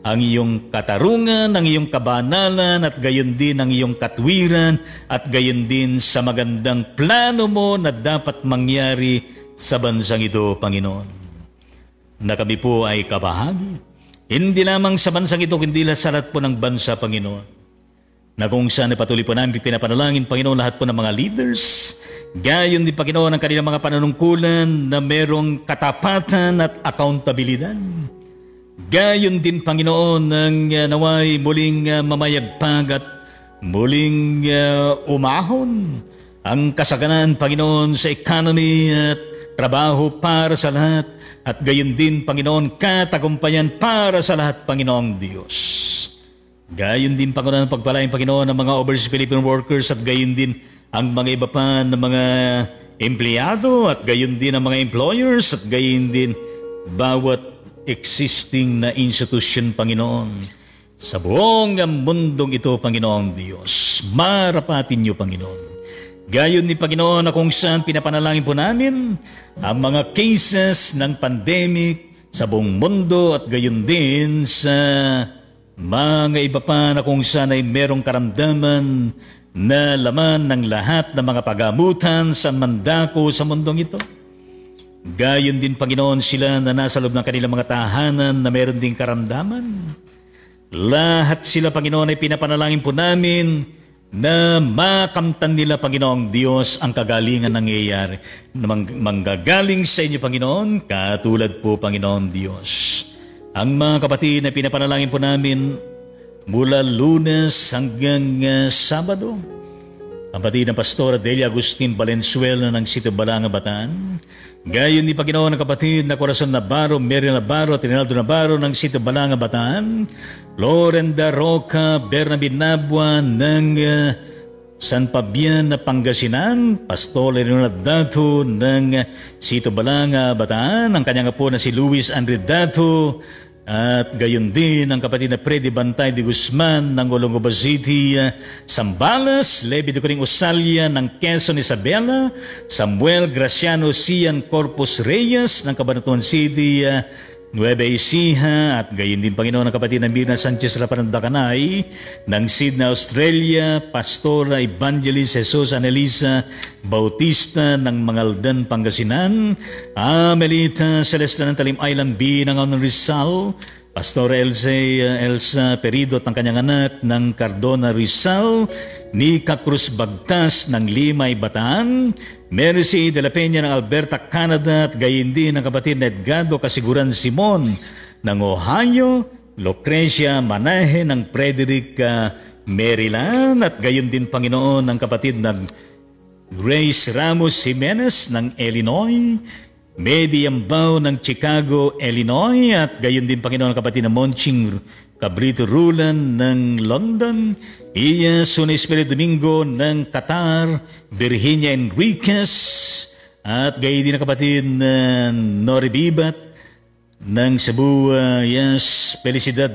ang iyong katarungan, ang iyong kabanalan, at gayon din ang iyong katwiran, at gayon din sa magandang plano mo na dapat mangyari sa bansang ito, Panginoon. Na kami po ay kabahagi, hindi lamang sa bansang ito, kundi sa lahat po ng bansa, Panginoon. Na kung saan patuloy po namin pinapanalangin, Panginoon, lahat po ng mga leaders. Gayon din, Panginoon, ang kanilang mga panunungkulan na merong katapatan at accountabilidad. Gayon din, Panginoon, ang naway muling mamayagpag at muling umahon ang kasaganan, Panginoon, sa economy at trabaho para sa lahat. At gayon din, Panginoon, katagumpayan para sa lahat, Panginoong Diyos. Gayon din, Panginoon, pagpalain, Panginoon, ng mga overseas Philippine workers at gayon din ang mga iba pa ng mga empleyado at gayon din ang mga employers at gayon din bawat existing na institution, Panginoon. Sa buong mundong ito, Panginoong Diyos, marapatin niyo, Panginoon. Gayon ni Panginoon na kung saan pinapanalangin po namin ang mga cases ng pandemic sa buong mundo at gayon din sa mga iba pa na kung saan ay merong karamdaman na laman ng lahat ng mga pagamutan sa mandako sa mundong ito. Gayon din, Panginoon, sila na nasa loob ng kanilang mga tahanan na meron ding karamdaman. Lahat sila, Panginoon, ay pinapanalangin po namin na makamtan nila, Panginoong Diyos, ang kagalingan ng nangyayari. Manggagaling sa inyo, Panginoon, katulad po, Panginoong Diyos. Ang mga kapatid na pinapanalangin po namin mula Lunes hanggang Sabado. Kapatid ng Pastor Adelia Agustin Valenzuela ng Sitio Balanga, Bataan. Gayon ni Panginoon ng kapatid na Corazon Navarro, Mary Navarro, Trinaldo Navarro ng Sito Balanga, Bataan, Lorenda Roca, Bernabe Nabua ng San Fabian na Pangasinan, Pastor Leonard Dato ng Sito Balanga, Bataan, ang kanyang apo na si Luis Andre Dato, at gayon din ang kapatid na Freddy Bantay de Guzman ng Olongoba City, Sambales, Levi de Coring Osalia ng Quezon Isabela, Samuel Graciano Sian Corpus Reyes ng Cabanatuan City, Nueva Ecija, at gayon din Panginoon ang kapatid na Mirna Sanchez Rapanandakanay ng Sydney, Australia, Pastora Evangelist Jesus Anelisa Bautista ng Mangaldan, Pangasinan, Amelita Celeste ng Talim Island B ng Rizal, Pastora Elsa Peridot ng kanyang anak ng Cardona, Rizal, Nika Cruz Bagtas ng Limay, Bataan, Mercy de la Peña ng Alberta, Canada, at gayon din ang kapatid na Edgardo Kasiguran Simon ng Ohio, Lucrecia Manahe ng Frederick, Maryland, at gayon din Panginoon ang kapatid na Grace Ramos Jimenez ng Illinois, Medi Ambao ng Chicago, Illinois, at gayon din Panginoon ang kapatid na Monching Cabrito Rulan ng London, Iya Suna Espiritu Domingo ng Qatar, Virginia Enriquez, at gayon din ang kapatid na Nori Bibat ng Cebu, Felicidad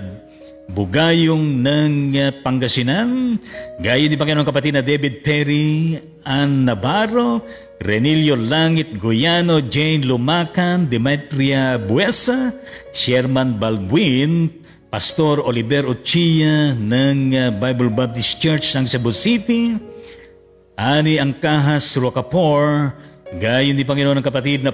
Bugayong ng Pangasinan, gayon din Panginoon ang kapatid na David Perry, Ann Navarro, Renilio Langit Goyano, Jane Lumacan, Demetria Buesa, Sherman Balbuin, Pastor Oliver Ochia ng Bible Baptist Church ng Cebu City, Ani Angkahas Rocapor, gayon ni Panginoon ng kapatid na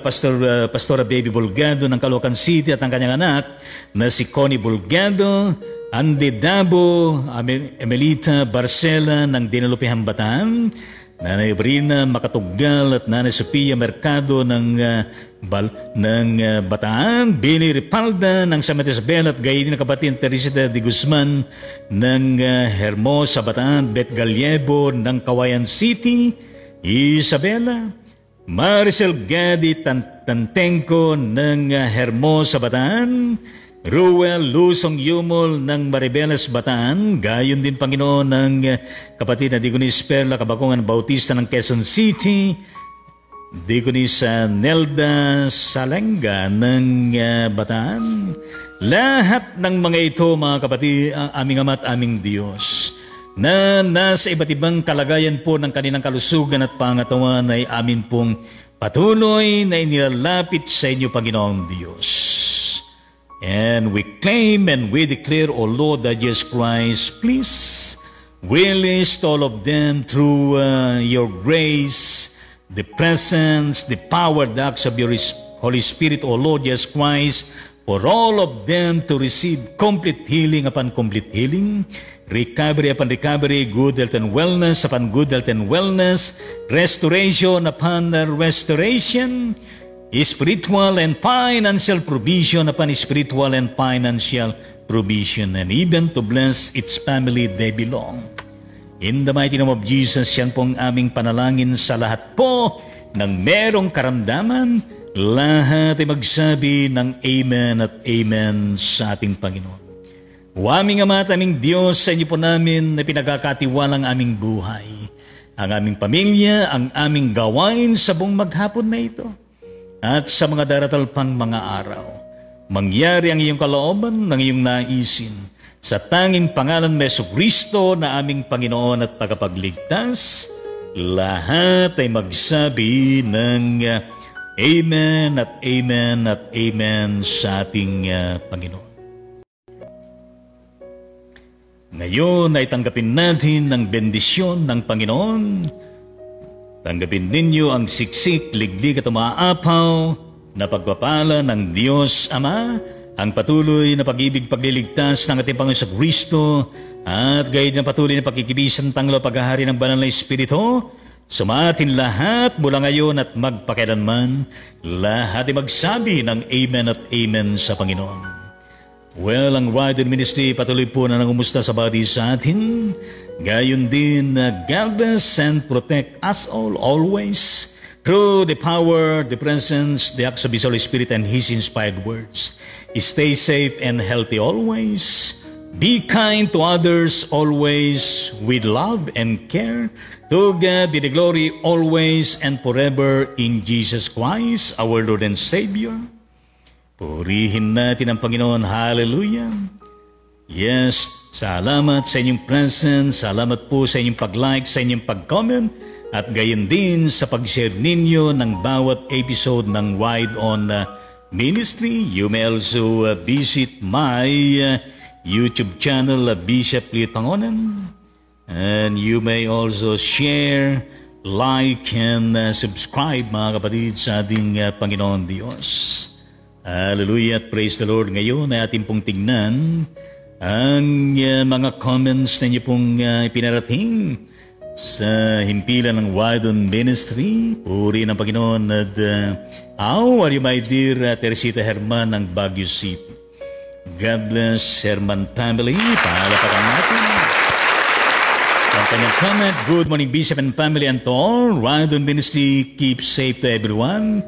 Pastora Baby Bulgado ng Caloocan City at ang kanyang anak na si Connie Bulgado, Andy Dabo, Emelita Barcela ng Dinalupihan, Bataan, Nanay Brina Makatugal at Nanay Sophia Mercado ng Bataan, Billy Ripalda ng San Isabel, at gayon din ang kapatid Teresita de Guzman ng Hermosa, Bataan, Beth Gallego ng Kawayan City, Isabela, Maricel Gadi Tantenko ng Hermosa, Bataan, Ruel Lusong Yumol ng Maribeles, Bataan, gayon din Panginoon ng kapatid na Digonis Perla Kabakungan Bautista ng Quezon City, Digonis Nelda Salenga ng Bataan. Lahat ng mga ito, mga kapatid, aming Ama at aming Diyos, na nasa iba't ibang kalagayan po ng kanilang kalusugan at pangatawan, ay amin pong patuloy na inilalapit sa inyo, Panginoong Diyos. And we claim and we declare, O Lord, that Jesus Christ, please release all of them through your grace, the presence, the power, the acts of your Holy Spirit, O Lord Jesus Christ, for all of them to receive complete healing upon complete healing, recovery upon recovery, good health and wellness upon good health and wellness, restoration upon restoration, spiritual and financial provision upon spiritual and financial provision, and even to bless its family they belong. In the mighty name of Jesus, yan pong aming panalangin sa lahat po ng merong karamdaman. Lahat ay magsabi ng Amen at Amen sa ating Panginoon. O aming Ama at aming Diyos, sa inyo po namin na pinagkakatiwalang aming buhay, ang aming pamilya, ang aming gawain sa buong maghapon na ito, at sa mga daratal pang mga araw. Mangyari ang iyong kalooban ng iyong naisin, sa tanging pangalan ni Jesucristo na aming Panginoon at tagapagligtas, lahat ay magsabi ng Amen at Amen at Amen sa ating Panginoon. Ngayon ay tanggapin natin ang bendisyon ng Panginoon. Tanggapin ninyo ang siksik, liglig at umaapaw na pagpapala ng Diyos Ama, ang patuloy na pag-ibig pagliligtas ng ating Panginoon sa Kristo, at gayon ng patuloy na pagkikibisan tanglo paghahari ng banal na Espiritu, sumatin lahat mula ngayon at magpakailanman. Lahat ay magsabi ng Amen at Amen sa Panginoon. Well, ang Rider Ministry patuloy po na nangumusta sa bawat isa atin. Gayon din, God bless and protect us all always. through the power, the presence, the acts of His Holy Spirit, and His inspired words. Stay safe and healthy always. Be kind to others always with love and care. To God be the glory always and forever in Jesus Christ, our Lord and Savior. Purihin natin ang Panginoon. Hallelujah. Yes, salamat sa inyong presence. Salamat po sa inyong pag-like, sa inyong pag-comment. At gayon din sa pag-share ninyo ng bawat episode ng Wide On Ministry. You may also visit my YouTube channel, Bishop Leo Pangonan. And you may also share, like, and subscribe mga kapatid sa ating Panginoon Diyos. Hallelujah at praise the Lord. Ngayon ay ating pong tingnan ang mga comments na inyo pong ipinarating sa himpilan ng Wide On Ministry. Puri ng Panginoon. At how are you, my dear Teresita Herman ng Baguio City? God bless Herman family. Palapakan natin ang kanyang comment. Good morning, Bishop and family, and to all. Wide On Ministry, keep safe to everyone.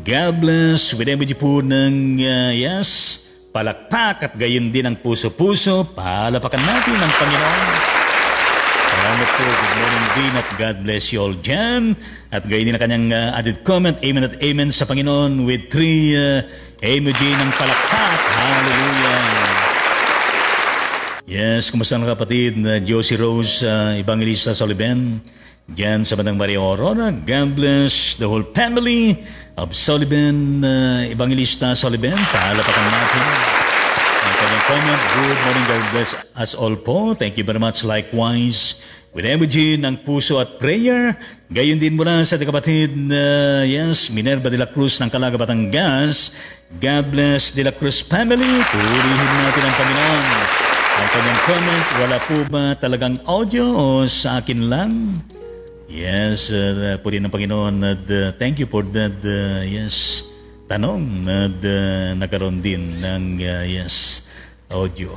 God bless. With every po ng yes, palakpak at gayon din ang puso-puso. Palapakan natin ang Panginoon. Salamat po. Good morning din at God bless you all dyan. At gayon din ang kanyang added comment. Amen at amen sa Panginoon with 3 emoji ng palakpak. Hallelujah. Yes, kumusta na kapatid na Josie Rose Evangelista Soliben dyan sa Bandang Maria Aurora. God bless the whole family of Soliben Evangelista Soliben. Palapakan natin ang kanyang comment. Good morning, God bless us all po. Thank you very much. Likewise, with emoji ng puso at prayer. Gayon din mula sa kapatid yes, Minerva de la Cruz ng Calaga, Batangas. God bless de la Cruz family. Purihin natin ang Panginoon. Ang kanyang comment, wala po ba talagang audio o sa akin lang? Yes, purihin ng Panginoon. Thank you for that yes, tanong na nagkaroon din ng yes, audio.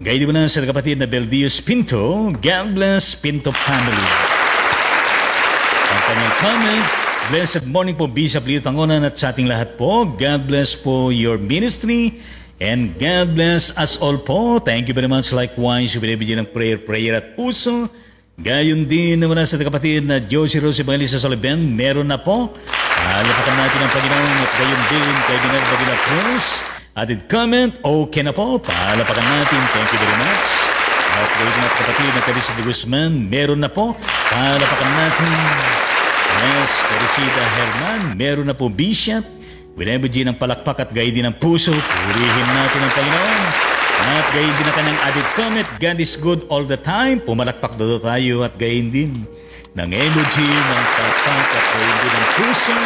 Gaya mo na sa kapatid na Beldios Pinto. God bless Pinto family. Ang kanyang comment, blessed morning po Bishop Leo Tangonan at sa ating lahat po. God bless po your ministry and God bless us all po. Thank you very much. Likewise, binibigyan ng prayer at puso. Gayon din naman sa kapatid na Josie Rose Evangelista Soliben. Meron na po. Alapakan natin ang Panginoon at gayon din kay Minerva de la Cruz. Added comment, okay na po. Palapakan natin. Thank you very much. At gayon na kapatid na Teresa de Guzman. Meron na po. Palapakan natin. Yes, Teresita Herman. Meron na po Bishop. Winebuji ng palakpak at gayon din ang puso. Purihin natin ang Panginoon. At gayon din ang kanyang added comment. God is good all the time. Pumalakpak doon tayo at gayon din ng emoji ng palakpak at gayon din ang puso.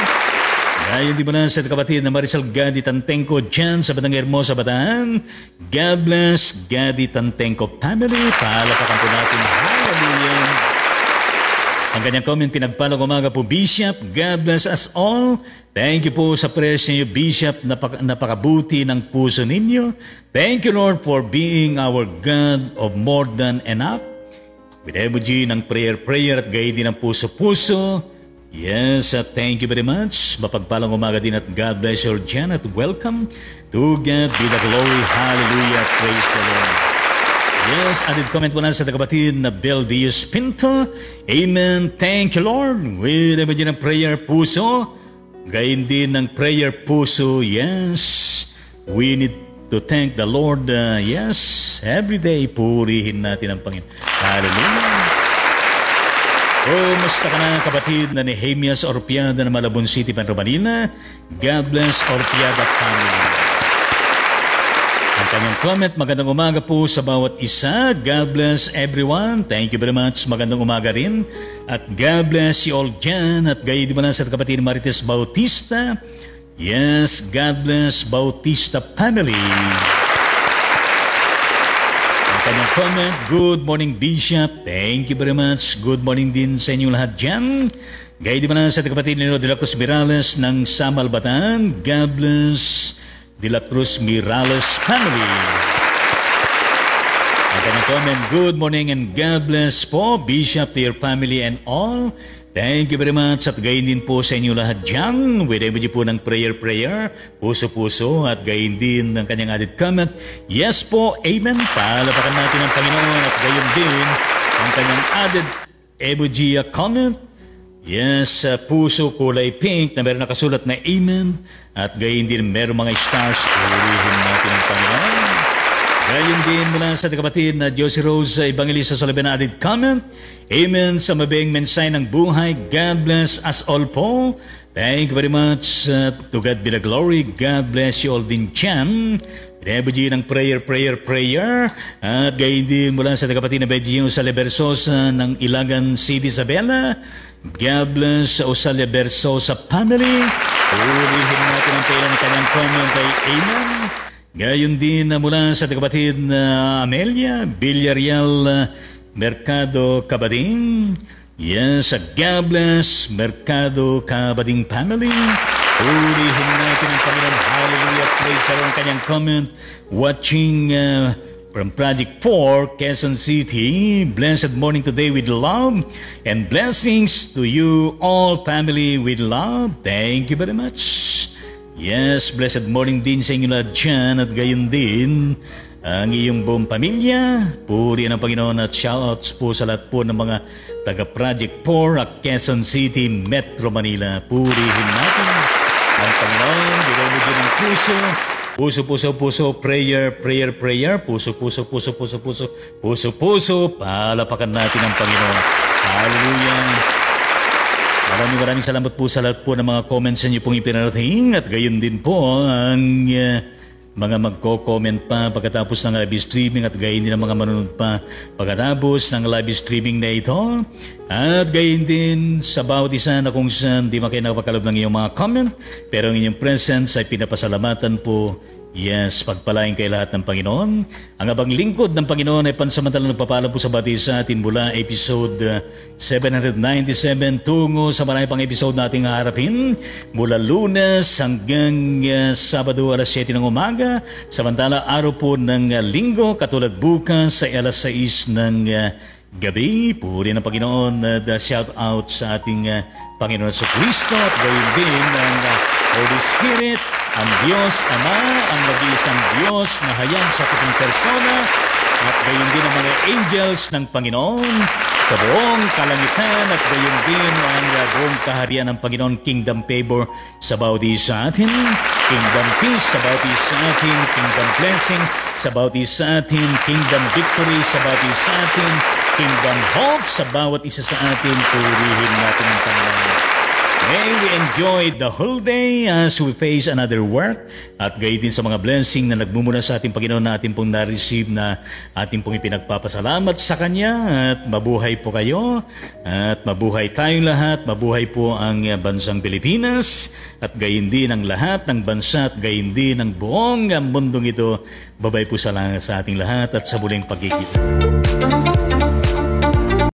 Gayon din mo na sa kapatid na Marisol Gadi Tantenko dyan sa Batang Hermosa, Bataan. God bless Gadi Tantenko family. Palapakan po natin. Hallelujah. Ang kanyang comment, pinagpalang umaga po, Bishop. God bless us all. Thank you po sa prayers niyo, Bishop. Napakabuti ng puso ninyo. Thank you, Lord, for being our God of more than enough. With emoji ng prayer at gayon din ng puso-puso. Yes, thank you very much. Mapagpalang umaga din at God bless you, Jan, at welcome. To God be the glory. Hallelujah. Praise the Lord. Yes, added comment po na sa kapatid na Beldios Pinto. Amen. Thank you, Lord. With emoji ng prayer puso. Gayon din ng prayer puso. Yes, we need to thank the Lord. Yes, every day purihin natin ang Panginoon. Hallelujah. Kumusta ka na kapatid na Nehemias Orpiada ng Malabon City, Metro Manila? God bless Orpiada family. Ang kanyang comment, magandang umaga po sa bawat isa. God bless everyone. Thank you very much. Magandang umaga rin. At God bless you all dyan. At gayon din mo na sa kapatid Marites Bautista. Yes, God bless Bautista family. Kanyang comment, good morning Bishop. Thank you very much. Good morning din sa inyong lahat dyan. Gaya di ba na sa kapatid ni De La Cruz Mirales ng Samal, Bataan. God bless De La Cruz Mirales family. Ang kanyang comment, good morning and God bless po Bishop to your family and all. Thank you very much at gayon din po sa inyo lahat dyan. With emoji po ng prayer, puso-puso at gayon din ng kanyang added comment. Yes po, amen. Palapakan natin ang Panginoon at gayon din ang kanyang added emoji comment. Yes, puso kulay pink na meron nakasulat na amen. At gayon din meron mga stars. Purihin natin ang Panginoon. Gayon din mula sa kapatid na Josie Rose Evangelista Soliven added comment. Amen sa mabing mensahe ng buhay. God bless us all po. Thank you very much. To God be the glory. God bless you all din dyan. Rebuji ng prayer. At gayon din mula sa kapatid na Benjino Salebersosa ng Ilagan City, Isabela. God bless sa Salebersosa family. Ulihin natin ang pera ng kanyang comment ay amen. Gayon din mula sa kapatid na Amelia Villarreal Mercado Cabading. Yes, God bless Mercado Cabading family. Ulihin natin ang Panginoon. Hallelujah. Praise the Lord. Ang kanyang comment. Watching from Project 4, Quezon City. Blessed morning today with love. And blessings to you all family with love. Thank you very much. Yes, blessed morning din sa inyo lahat dyan at gayon din ang iyong buong pamilya. Purihan ang Panginoon at shoutouts po sa lahat po ng mga taga-Project 4 at Quezon City, Metro Manila. Purihin natin ang Panginoon. Diredo dyan ang puso. Puso, prayer. Puso. Palapakan natin ang Panginoon. Hallelujah. Maraming salamat po sa lahat po ng mga comments sa inyo pong ipinarating at gayon din po ang mga magko-comment pa pagkatapos ng live streaming at gayon din ang mga manunod pa pagkatapos ng live streaming na ito at gayon din sa bawat isa na kung saan di makain nakapagkalab ng iyong mga comment pero ang inyong presence ay pinapasalamatan po. Yes, pagpalain kayo lahat ng Panginoon. Ang abang lingkod ng Panginoon ay pansamantalang nagpapala po sa bati sa atin mula episode 797 tungo sa marami pang episode nating haharapin mula Lunes hanggang Sabado alas 7 ng umaga. Samantala araw po ng linggo katulad bukas sa alas 6 ng gabi. Puri ng Panginoon. Shout out sa ating Panginoon sa Kristo at gayon din ng Holy Spirit, ang Diyos Ama, ang nag-iisang Diyos na hayag sa pitong persona at gayon din ang mga angels ng Panginoon sa buong kalangitan at gayon din ang buong kaharian ng Panginoon, Kingdom Favor sa bawat isa atin, Kingdom Peace sa bawat isa atin, Kingdom Blessing sa bawat isa atin, Kingdom Victory sa bawat isa atin, Kingdom Hope sa bawat isa sa atin. Purihin natin ang Panginoon. May we enjoy the whole day as we face another work at gayon din sa mga blessing na nagmumula sa ating Panginoon na ating pong na-receive na ating pong ipinagpapasalamat sa Kanya at mabuhay po kayo at mabuhay tayong lahat, mabuhay po ang bansang Pilipinas at gayon din ang lahat ng bansa at gayon din ang buong mundong ito. Babay po sa ating lahat at sa muling pagkikita.